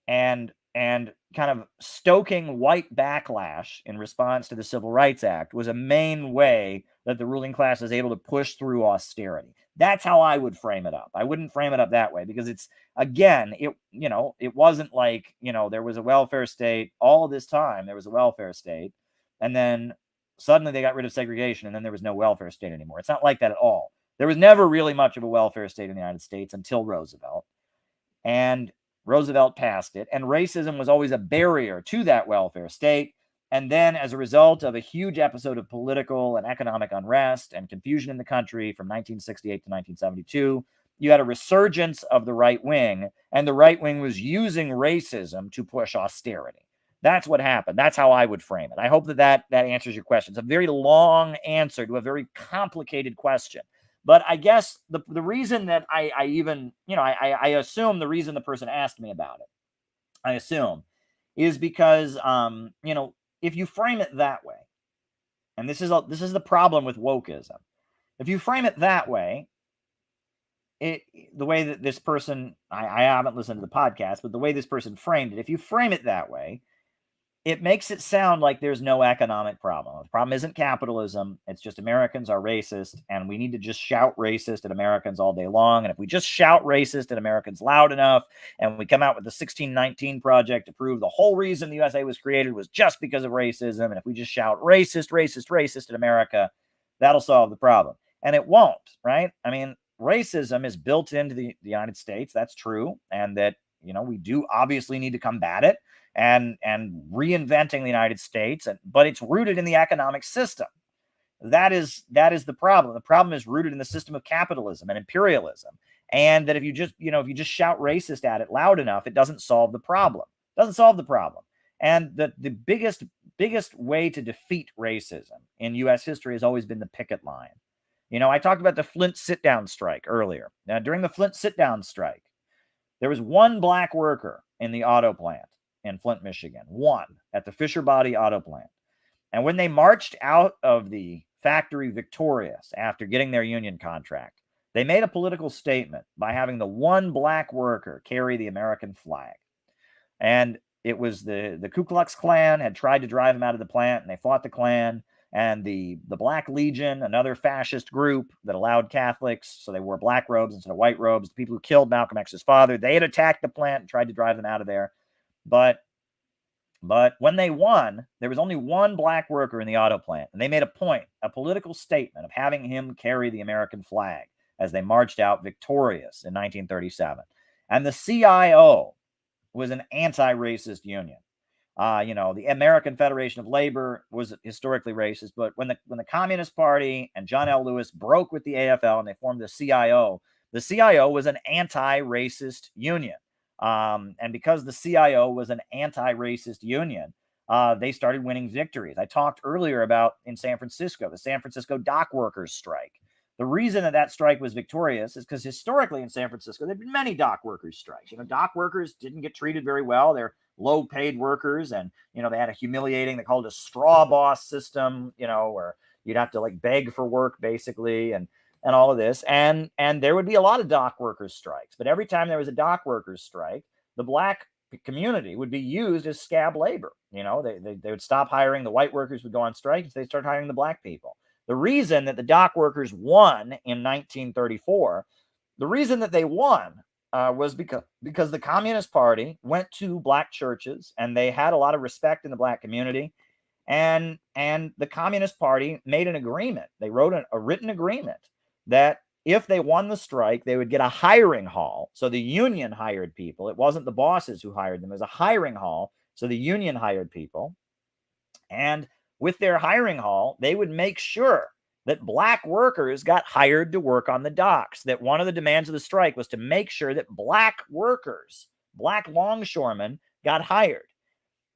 and kind of stoking white backlash in response to the Civil Rights Act was a main way that the ruling class is able to push through austerity. That's how I would frame it up. I wouldn't frame it up that way because it's, again, it wasn't like, there was a welfare state all this time. There was a welfare state, and then suddenly they got rid of segregation, and then there was no welfare state anymore. It's not like that at all. There was never really much of a welfare state in the United States until Roosevelt. And Roosevelt passed it, and racism was always a barrier to that welfare state. And then as a result of a huge episode of political and economic unrest and confusion in the country from 1968 to 1972, you had a resurgence of the right wing, and the right wing was using racism to push austerity. That's what happened. That's how I would frame it. I hope that answers your question. It's a very long answer to a very complicated question. But I guess the reason that I even, I assume the reason the person asked me about it, I assume, is because, if you frame it that way, and this is the problem with wokeism. If you frame it that way, the way that this person, I haven't listened to the podcast, but the way this person framed it, if you frame it that way, it makes it sound like there's no economic problem. The problem isn't capitalism. It's just Americans are racist, and we need to just shout racist at Americans all day long. And if we just shout racist at Americans loud enough, and we come out with the 1619 Project to prove the whole reason the USA was created was just because of racism, and if we just shout racist, racist, racist at America, that'll solve the problem. And it won't, right? I mean, racism is built into the United States. That's true. And that, we do obviously need to combat it. And reinventing the United States, but it's rooted in the economic system. That is the problem. The problem is rooted in the system of capitalism and imperialism. And that if you just shout racist at it loud enough, it doesn't solve the problem. It doesn't solve the problem. And the biggest way to defeat racism in U.S. history has always been the picket line. I talked about the Flint sit-down strike earlier. Now, during the Flint sit-down strike, there was one black worker in the auto plant in Flint, Michigan, one at the Fisher Body auto plant. And when they marched out of the factory victorious after getting their union contract, they made a political statement by having the one black worker carry the American flag. And it was the Ku Klux Klan had tried to drive him out of the plant, and they fought the Klan. And the Black Legion, another fascist group that allowed Catholics, so they wore black robes instead of white robes, the people who killed Malcolm X's father, they had attacked the plant and tried to drive them out of there. But when they won, there was only one black worker in the auto plant, and they made a political statement of having him carry the American flag as they marched out victorious in 1937. And the CIO was an anti-racist union. The American Federation of Labor was historically racist, but when the Communist Party and John L. Lewis broke with the AFL and they formed the CIO was an anti-racist union. And because the CIO was an anti-racist union, they started winning victories. I talked earlier about in San Francisco, the San Francisco dock workers strike. The reason that strike was victorious is because historically in San Francisco, there have been many dock workers strikes. Dock workers didn't get treated very well. They're low-paid workers, and, they had a humiliating, they called it a straw boss system, where you'd have to beg for work basically, and all of this. And there would be a lot of dock workers strikes. But every time there was a dock workers strike, the black community would be used as scab labor. You know, they would stop hiring the white workers, would go on strike, and they start hiring the black people. The reason that the dock workers won in 1934, the reason that they won was because the Communist Party went to black churches and they had a lot of respect in the black community. And the Communist Party made an agreement. They wrote a written agreement that if they won the strike, they would get a hiring hall. So the union hired people. It wasn't the bosses who hired them. It was a hiring hall. So the union hired people. And with their hiring hall, they would make sure that black workers got hired to work on the docks. That one of the demands of the strike was to make sure that black workers, black longshoremen, got hired.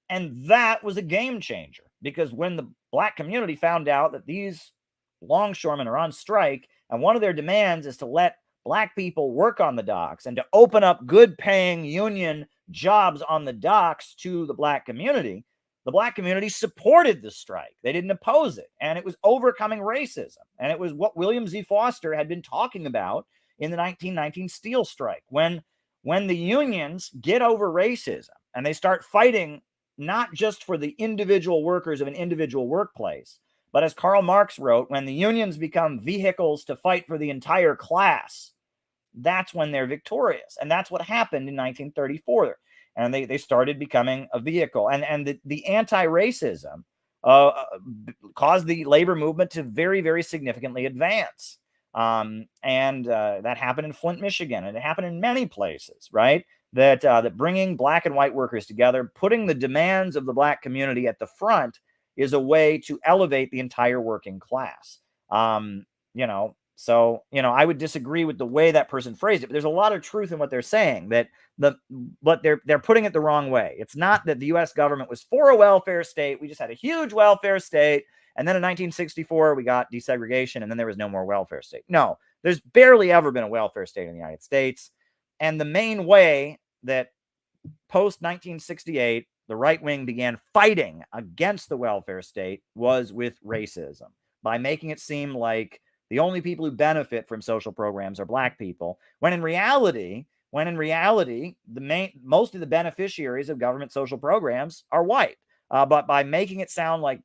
And that was a game changer, because when the black community found out that these longshoremen are on strike, and one of their demands is to let black people work on the docks and to open up good paying union jobs on the docks to the black community supported the strike. They didn't oppose it. And it was overcoming racism. And it was what William Z. Foster had been talking about in the 1919 steel strike. When the unions get over racism and they start fighting not just for the individual workers of an individual workplace, but as Karl Marx wrote, when the unions become vehicles to fight for the entire class, that's when they're victorious. And that's what happened in 1934. And they started becoming a vehicle. And the anti-racism caused the labor movement to very, very significantly advance. That happened in Flint, Michigan, and it happened in many places, right? That bringing black and white workers together, putting the demands of the black community at the front, is a way to elevate the entire working class. So I would disagree with the way that person phrased it, but there's a lot of truth in what they're saying, but they're putting it the wrong way. It's not that the US government was for a welfare state. We just had a huge welfare state. And then in 1964, we got desegregation, and then there was no more welfare state. No, there's barely ever been a welfare state in the United States. And the main way that post 1968, the right wing began fighting against the welfare state was with racism, by making it seem like the only people who benefit from social programs are black people, when in reality, most of the beneficiaries of government social programs are white. But by making it sound like,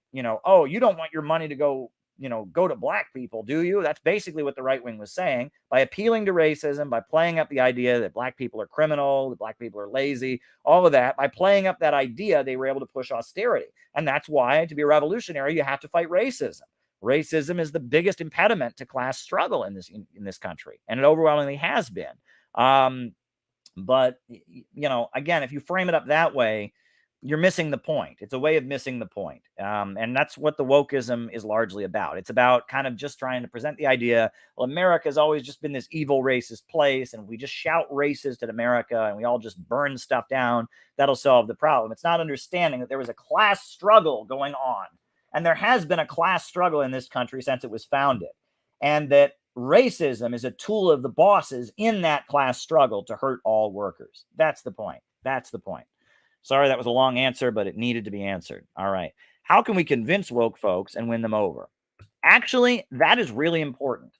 oh, you don't want your money to go to black people, do you? That's basically what the right wing was saying, by appealing to racism, by playing up the idea that black people are criminal, that black people are lazy, all of that. By playing up that idea, they were able to push austerity. And that's why, to be a revolutionary, you have to fight racism. Racism is the biggest impediment to class struggle in this country, and it overwhelmingly has been. But again, if you frame it up that way, you're missing the point. It's a way of missing the point. And that's what the wokeism is largely about. It's about kind of just trying to present the idea, well, America has always just been this evil, racist place, and we just shout racist at America and we all just burn stuff down. That'll solve the problem. It's not understanding that there was a class struggle going on. And there has been a class struggle in this country since it was founded. And that racism is a tool of the bosses in that class struggle to hurt all workers. That's the point. That's the point. Sorry, that was a long answer, but it needed to be answered. All right. How can we convince woke folks and win them over? Actually, that is really important.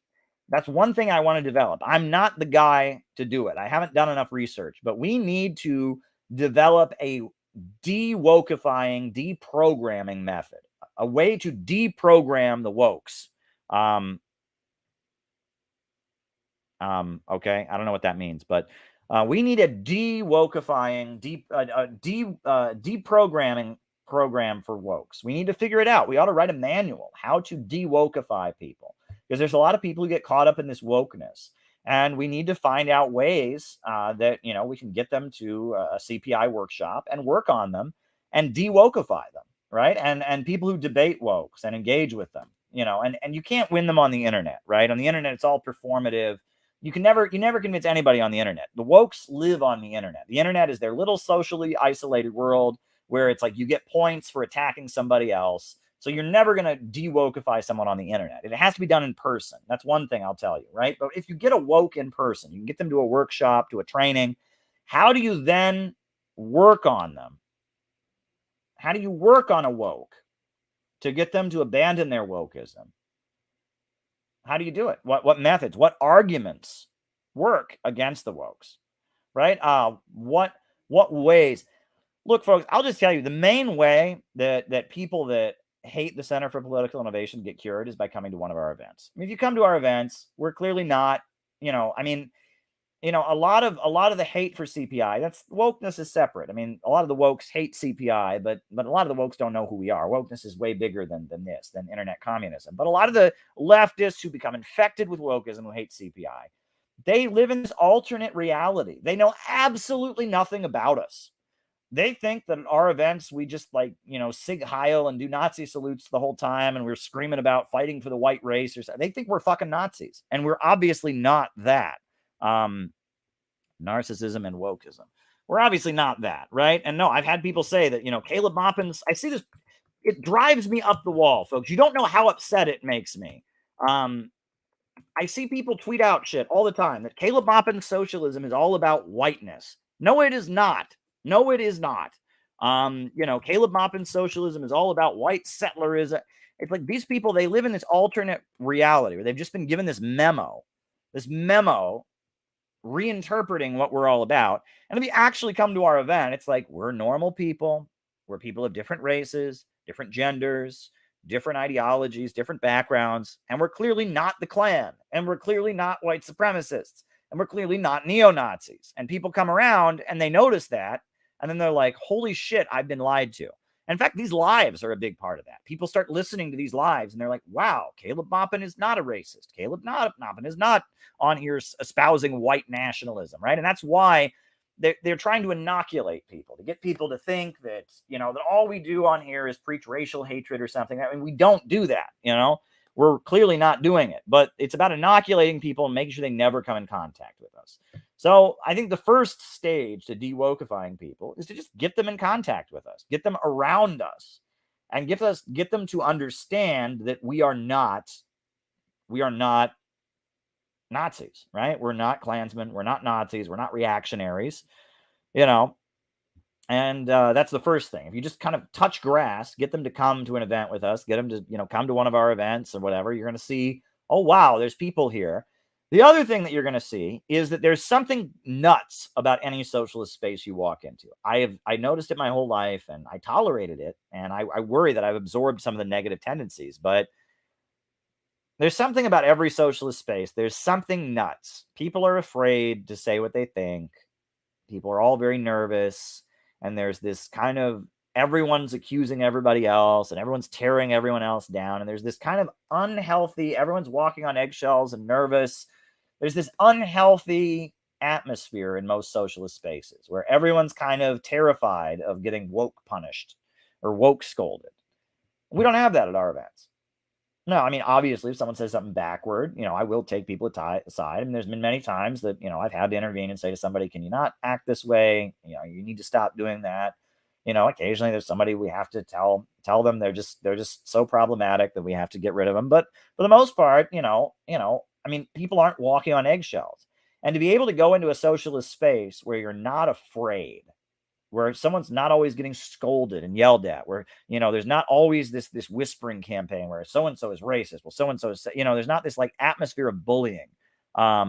That's one thing I want to develop. I'm not the guy to do it. I haven't done enough research, but we need to develop a de-wokifying, deprogramming method, a way to deprogram the wokes. Okay, I don't know what that means, but we need a de-wokifying, deprogramming program for wokes. We need to figure it out. We ought to write a manual how to de-wokify people, because there's a lot of people who get caught up in this wokeness, and we need to find out ways that we can get them to a CPI workshop and work on them and de-wokify them, right? And people who debate wokes and engage with them, and you can't win them on the internet, right? On the internet, it's all performative. You never convince anybody on the internet. The wokes live on the internet. The internet is their little socially isolated world where it's like you get points for attacking somebody else. So you're never going to de-wokify someone on the internet. It has to be done in person. That's one thing I'll tell you, right? But if you get a woke in person, you can get them to a workshop, to a training. How do you then work on them? How do you work on a woke to get them to abandon their wokeism? How do you do it? What methods, what arguments work against the wokes, right? What What ways? Look, folks, I'll just tell you the main way that people that hate the Center for Political Innovation get cured is by coming to one of our events. I mean, if you come to our events, we're clearly not, I mean, a lot of the hate for CPI, that's wokeness is separate. I mean, a lot of the wokes hate CPI, but a lot of the wokes don't know who we are. Wokeness is way bigger than internet communism. But a lot of the leftists who become infected with wokeism who hate CPI, they live in this alternate reality. They know absolutely nothing about us. They think that at our events, we just Sig Heil and do Nazi salutes the whole time. And we're screaming about fighting for the white race or something. They think we're fucking Nazis. And we're obviously not that. Narcissism and wokeism. We're obviously not that, right? And no, I've had people say that, Caleb Maupin's, I see this, it drives me up the wall, folks. You don't know how upset it makes me. I see people tweet out shit all the time that Caleb Maupin's socialism is all about whiteness. No, it is not. No, it is not. Caleb Maupin's socialism is all about white settlerism. It's like these people, they live in this alternate reality where they've just been given this memo reinterpreting what we're all about. And if you actually come to our event, it's like we're normal people. We're people of different races, different genders, different ideologies, different backgrounds. And we're clearly not the Klan. And we're clearly not white supremacists. And we're clearly not neo-Nazis. And people come around and they notice that. And then they're like, holy shit, I've been lied to. In fact, these lives are a big part of that. People start listening to these lives and they're like, wow, Caleb Maupin is not a racist. Caleb Maupin is not on here espousing white nationalism, right? And that's why they're trying to inoculate people, to get people to think that, that all we do on here is preach racial hatred or something. I mean, we don't do that, We're clearly not doing it, but it's about inoculating people and making sure they never come in contact with us. So I think the first stage to de-wokifying people is to just get them in contact with us, get them around us, and get them to understand that we are not Nazis, right? We're not Klansmen, we're not Nazis, we're not reactionaries, and that's the first thing. If you just kind of touch grass, get them to come to an event with us, get them to, come to one of our events or whatever, you're going to see, oh, wow, there's people here. The other thing that you're going to see is that there's something nuts about any socialist space you walk into. I noticed it my whole life and I tolerated it. And I worry that I've absorbed some of the negative tendencies, but there's something about every socialist space. There's something nuts. People are afraid to say what they think. People are all very nervous. And there's this kind of everyone's accusing everybody else and everyone's tearing everyone else down. And there's this kind of unhealthy, everyone's walking on eggshells and nervous. There's this unhealthy atmosphere in most socialist spaces where everyone's kind of terrified of getting woke punished or woke scolded. We don't have that at our events. No, I mean, obviously, if someone says something backward, I will take people aside. I mean, there's been many times that, I've had to intervene and say to somebody, can you not act this way? You need to stop doing that. Occasionally there's somebody we have to tell them they're just so problematic that we have to get rid of them. But for the most part, I mean, people aren't walking on eggshells. And to be able to go into a socialist space where you're not afraid, where someone's not always getting scolded and yelled at, where, there's not always this whispering campaign where so-and-so is racist. Well, so-and-so is, there's not this like atmosphere of bullying. How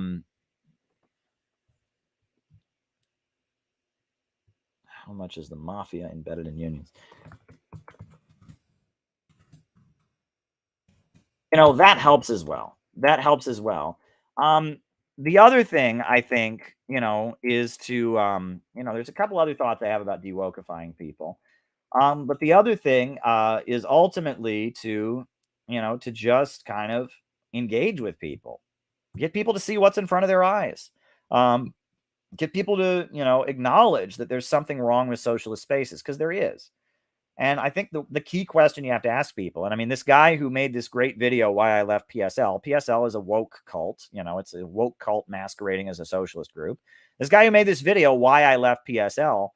much is the mafia embedded in unions? That helps as well. The other thing I think, is to, there's a couple other thoughts I have about de-wokifying people. But the other thing is ultimately to just kind of engage with people, get people to see what's in front of their eyes, get people to, acknowledge that there's something wrong with socialist spaces, because there is. And I think the key question you have to ask people, and I mean, this guy who made this great video, Why I Left PSL is a woke cult. It's a woke cult masquerading as a socialist group. This guy who made this video, Why I Left PSL,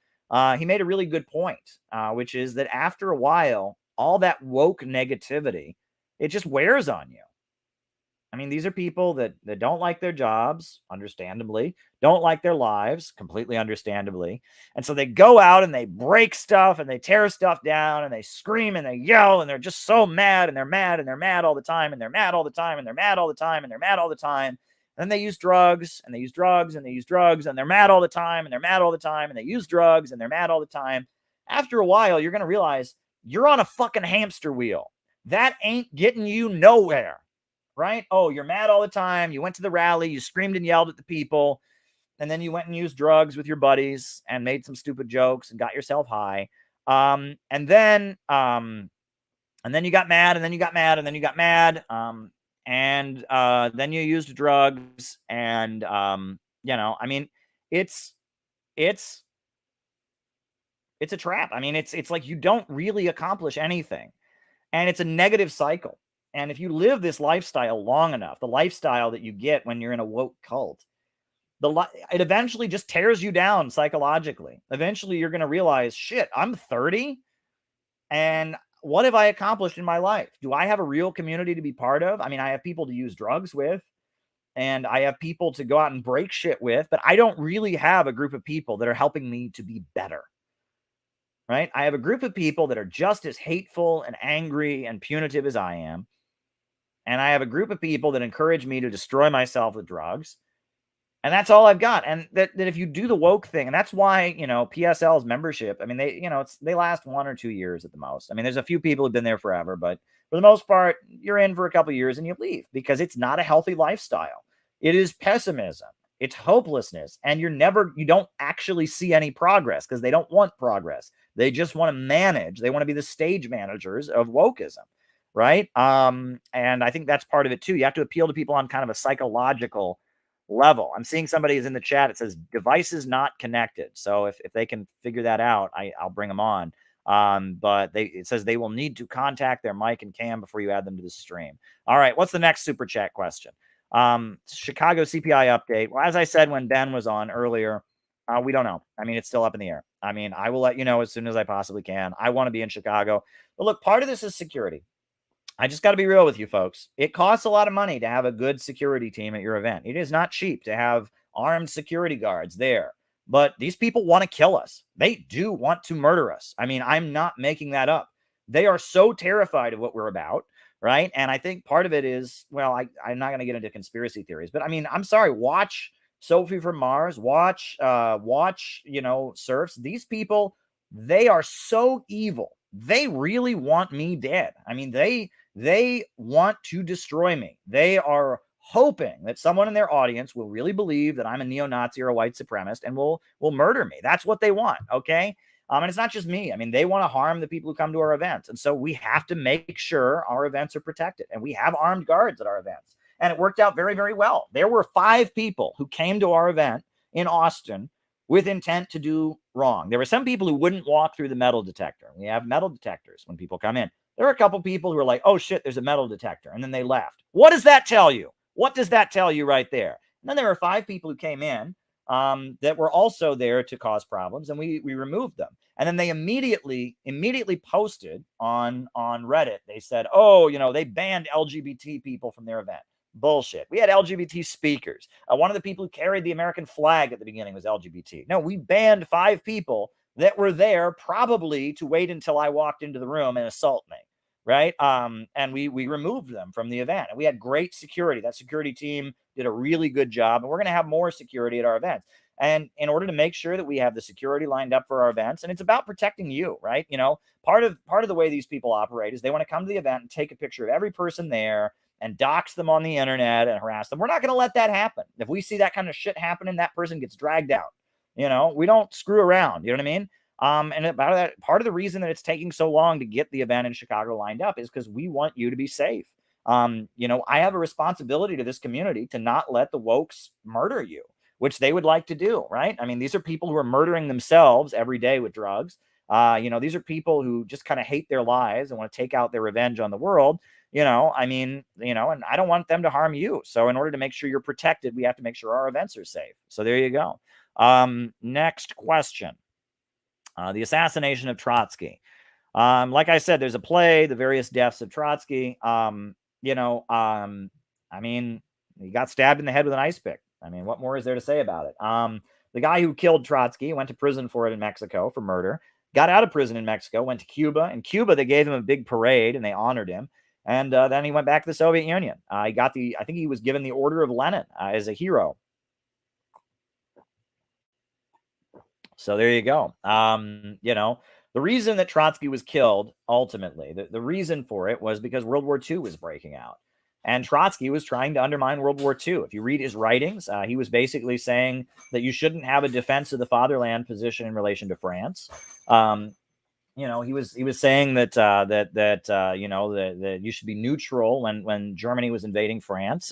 he made a really good point, which is that after a while, all that woke negativity, it just wears on you. I mean, these are people that don't like their jobs, understandably, don't like their lives, completely understandably. And so they go out and they break stuff and they tear stuff down and they scream and they yell and they're just so mad and they're mad and they're mad all the time and they're mad all the time and they're mad all the time and they're mad all the time. And then they use drugs, and they use drugs, and they use drugs, and they're mad all the time, and they're mad all the time, and they use drugs, and they're mad all the time. After a while, you're going to realize you're on a fucking hamster wheel. That ain't getting you nowhere, right? Oh, you're mad all the time. You went to the rally, you screamed and yelled at the people, and then you went and used drugs with your buddies and made some stupid jokes and got yourself high. And then you got mad, and then you got mad, and then you got mad. And then you used drugs, and I mean, it's a trap. I mean, it's like you don't really accomplish anything, and it's a negative cycle. And if you live this lifestyle long enough, the lifestyle that you get when you're in a woke cult, it eventually just tears you down psychologically. Eventually, you're going to realize, shit, I'm 30, and what have I accomplished in my life? Do I have a real community to be part of? I mean, I have people to use drugs with, and I have people to go out and break shit with, but I don't really have a group of people that are helping me to be better, right? I have a group of people that are just as hateful and angry and punitive as I am, and I have a group of people that encourage me to destroy myself with drugs, and that's all I've got. And that if you do the woke thing, and that's why, PSL's membership, I mean, they last 1 or 2 years at the most. I mean, there's a few people who've been there forever, but for the most part, you're in for a couple of years and you leave because it's not a healthy lifestyle. It is pessimism. It's hopelessness. And you don't actually see any progress because they don't want progress. They just want to manage. They want to be the stage managers of wokeism, right? And I think that's part of it too. You have to appeal to people on kind of a psychological level. I'm seeing somebody is in the chat. It says devices not connected. So if they can figure that out, I'll bring them on. But it says they will need to contact their mic and cam before you add them to the stream. All right. What's the next super chat question? Chicago CPI update. Well, as I said, when Ben was on earlier, we don't know. I mean, it's still up in the air. I mean, I will let you know as soon as I possibly can. I want to be in Chicago, but look, part of this is security. I just got to be real with you folks. It costs a lot of money to have a good security team at your event. It is not cheap to have armed security guards there, but these people want to kill us. They do want to murder us. I mean, I'm not making that up. They are so terrified of what we're about, right? And I think part of it is, well, I'm not going to get into conspiracy theories, but I mean, I'm sorry, watch Sophie from Mars, watch, Surfs. These people, they are so evil. They really want me dead. I mean, they want to destroy me. They are hoping that someone in their audience will really believe that I'm a neo-Nazi or a white supremacist and will murder me. That's what they want, okay? And it's not just me. I mean, they want to harm the people who come to our events. And so we have to make sure our events are protected. And we have armed guards at our events. And it worked out very, very well. There were 5 people who came to our event in Austin with intent to do wrong. There were some people who wouldn't walk through the metal detector. We have metal detectors when people come in. There were a couple people who were like, oh shit, there's a metal detector. And then they left. What does that tell you? What does that tell you right there? And then there were 5 people who came in that were also there to cause problems, and we removed them. And then they immediately posted on Reddit. They said, oh, they banned LGBT people from their event. Bullshit. We had LGBT speakers. One of the people who carried the American flag at the beginning was LGBT. No, we banned 5 people that were there probably to wait until I walked into the room and assault me, right? And we removed them from the event. And we had great security. That security team did a really good job. And we're going to have more security at our events. And in order to make sure that we have the security lined up for our events, and it's about protecting you, right? Part of the way these people operate is they want to come to the event and take a picture of every person there and dox them on the internet and harass them. We're not going to let that happen. If we see that kind of shit happening, that person gets dragged out. We don't screw around. You know what I mean? And about that, part of the reason that it's taking so long to get the event in Chicago lined up is because we want you to be safe. I have a responsibility to this community to not let the wokes murder you, which they would like to do, right? I mean, these are people who are murdering themselves every day with drugs. These are people who just kind of hate their lives and want to take out their revenge on the world. And I don't want them to harm you. So in order to make sure you're protected, we have to make sure our events are safe. So there you go. Next question. The assassination of Trotsky. Like I said, there's a play, The Various Deaths of Trotsky. I mean, he got stabbed in the head with an ice pick. I mean, what more is there to say about it? The guy who killed Trotsky went to prison for it in Mexico for murder, got out of prison in Mexico, went to Cuba. In Cuba, they gave him a big parade and they honored him. And then he went back to the Soviet Union. I think he was given the Order of Lenin as a hero. So there you go. The reason that Trotsky was killed, ultimately, the reason for it was because World War II was breaking out. And Trotsky was trying to undermine World War II. If you read his writings, he was basically saying that you shouldn't have a defense of the fatherland position in relation to France. He was saying that that you should be neutral when Germany was invading France,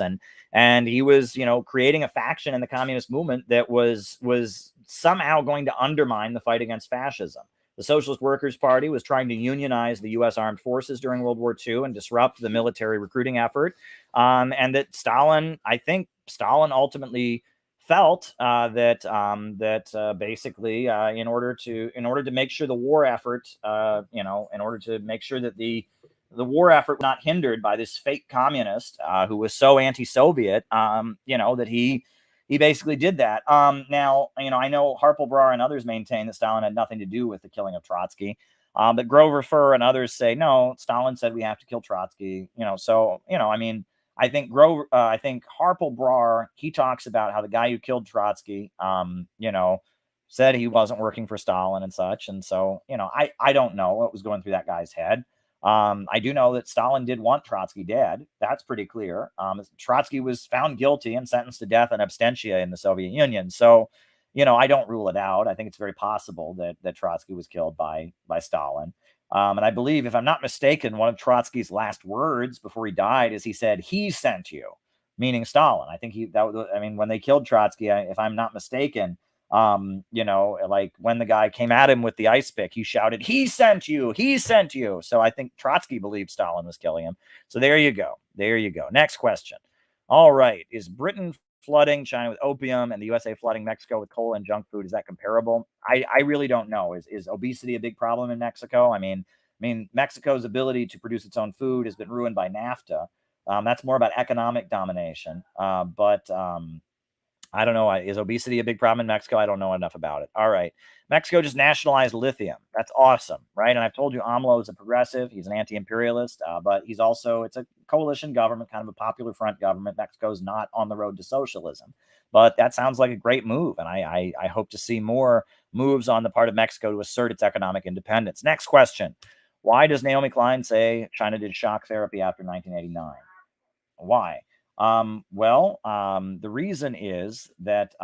and he was creating a faction in the communist movement that was somehow going to undermine the fight against fascism. The Socialist Workers' Party was trying to unionize the U.S. armed forces during World War II and disrupt the military recruiting effort, and that I think Stalin ultimately felt that basically in order to make sure the war effort, in order to make sure that the war effort was not hindered by this fake communist who was so anti-Soviet, that he basically did that. Now, I know Harpelbrar and others maintain that Stalin had nothing to do with the killing of Trotsky. But Grover Furr and others say, no, Stalin said we have to kill Trotsky. I think Harpelbrar, he talks about how the guy who killed Trotsky, said he wasn't working for Stalin and such. And so, I don't know what was going through that guy's head. I do know that Stalin did want Trotsky dead. That's pretty clear. Trotsky was found guilty and sentenced to death in absentia in the Soviet Union. So, I don't rule it out. I think it's very possible that Trotsky was killed by Stalin. And I believe, if I'm not mistaken, one of Trotsky's last words before he died is he said, "He sent you," meaning Stalin. I think when they killed Trotsky, if I'm not mistaken, like when the guy came at him with the ice pick, he shouted, "He sent you, he sent you." So I think Trotsky believed Stalin was killing him. So there you go. There you go. Next question. All right. Is Britain flooding China with opium and the USA flooding Mexico with coal and junk food? Is that comparable? I really don't know. Is obesity a big problem in Mexico? I mean, Mexico's ability to produce its own food has been ruined by NAFTA. That's more about economic domination. But I don't know. Is obesity a big problem in Mexico? I don't know enough about it. All right. Mexico just nationalized lithium. That's awesome, right? And I've told you AMLO is a progressive. He's an anti-imperialist, but it's a coalition government, kind of a popular front government. Mexico's not on the road to socialism, but that sounds like a great move. And I hope to see more moves on the part of Mexico to assert its economic independence. Next question. Why does Naomi Klein say China did shock therapy after 1989? Why? The reason is that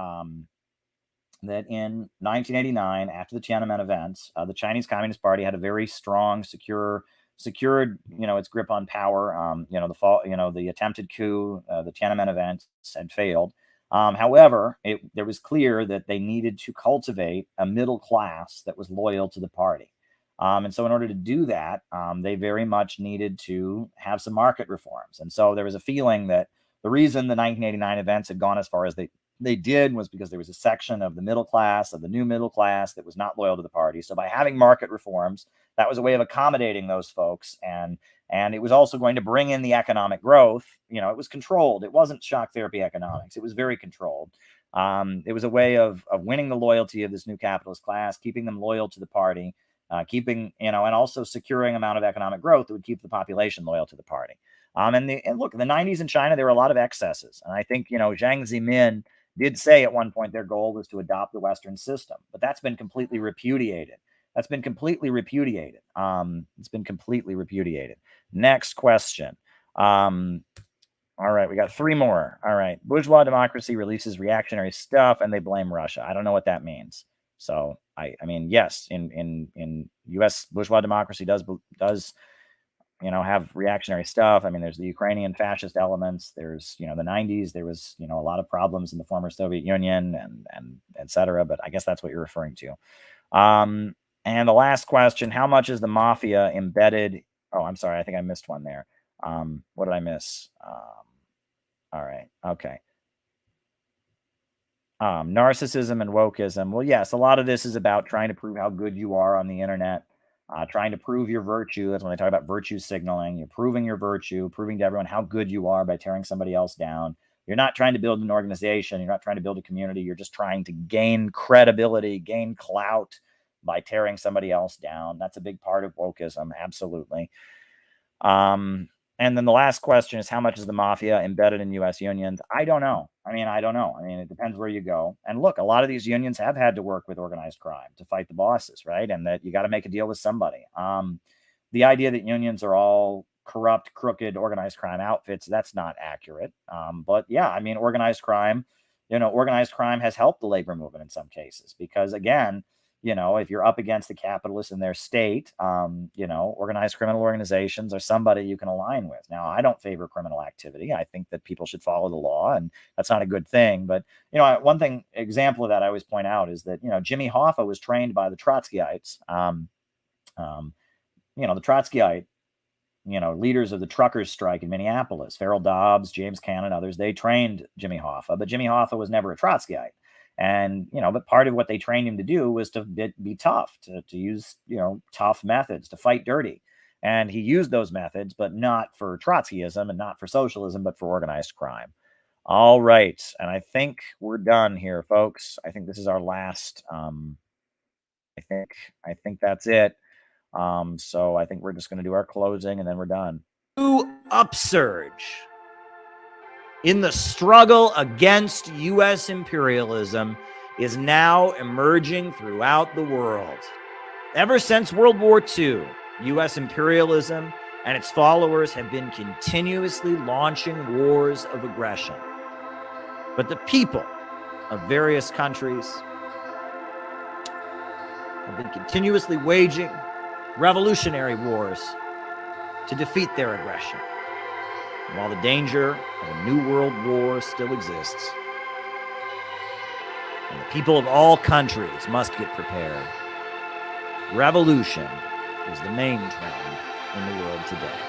that in 1989, after the Tiananmen events, the Chinese Communist Party had a very strong, secured, its grip on power. The attempted coup, the Tiananmen events had failed. However, there was clear that they needed to cultivate a middle class that was loyal to the party. And so in order to do that, they very much needed to have some market reforms. And so there was a feeling that the reason the 1989 events had gone as far as they did was because there was a section of the middle class, of the new middle class, that was not loyal to the party. So by having market reforms, that was a way of accommodating those folks. And it was also going to bring in the economic growth. It was controlled. It wasn't shock therapy economics. It was very controlled. It was a way of winning the loyalty of this new capitalist class, keeping them loyal to the party, and also securing amount of economic growth that would keep the population loyal to the party. And look, in the 90s in China, there were a lot of excesses. And I think, Jiang Zemin did say at one point their goal was to adopt the Western system, but that's been completely repudiated. It's been completely repudiated. Next question. All right, we got 3 more. All right. Bourgeois democracy releases reactionary stuff and they blame Russia. I don't know what that means. So I mean, yes, in U.S. bourgeois democracy does have reactionary stuff. I mean, there's the Ukrainian fascist elements. There's, the 90s, there was, a lot of problems in the former Soviet Union and et cetera. But I guess that's what you're referring to. And the last question, how much is the mafia embedded? Oh, I'm sorry. I think I missed one there. What did I miss? All right. Okay. Narcissism and wokism. Well, yes, a lot of this is about trying to prove how good you are on the internet. Trying to prove your virtue. That's when they talk about virtue signaling. You're proving your virtue, proving to everyone how good you are by tearing somebody else down. You're not trying to build an organization. You're not trying to build a community. You're just trying to gain credibility, gain clout by tearing somebody else down. That's a big part of wokism. Absolutely. And then the last question is, how much is the mafia embedded in U.S. unions? I don't know. I don't know. It depends where you go. And look, a lot of these unions have had to work with organized crime to fight the bosses, right? And that you got to make a deal with somebody. The idea that unions are all corrupt, crooked, organized crime outfits, that's not accurate. But yeah, organized crime has helped the labor movement in some cases because, again, if you're up against the capitalists in their state, organized criminal organizations are somebody you can align with. Now, I don't favor criminal activity. I think that people should follow the law, and that's not a good thing. But, one example of that I always point out is that, Jimmy Hoffa was trained by the Trotskyites. The Trotskyite, leaders of the truckers' strike in Minneapolis, Farrell Dobbs, James Cannon, others, they trained Jimmy Hoffa, but Jimmy Hoffa was never a Trotskyite. And, but part of what they trained him to do was to be tough, to use, tough methods, to fight dirty. And he used those methods, but not for Trotskyism and not for socialism, but for organized crime. All right. And I think we're done here, folks. I think this is our last, I think that's it. So I think we're just going to do our closing and then we're done. New upsurge in the struggle against U.S. imperialism is now emerging throughout the world. Ever since World War II, U.S. imperialism and its followers have been continuously launching wars of aggression. But the people of various countries have been continuously waging revolutionary wars to defeat their aggression. And while the danger of a new world war still exists, and the people of all countries must get prepared, revolution is the main trend in the world today.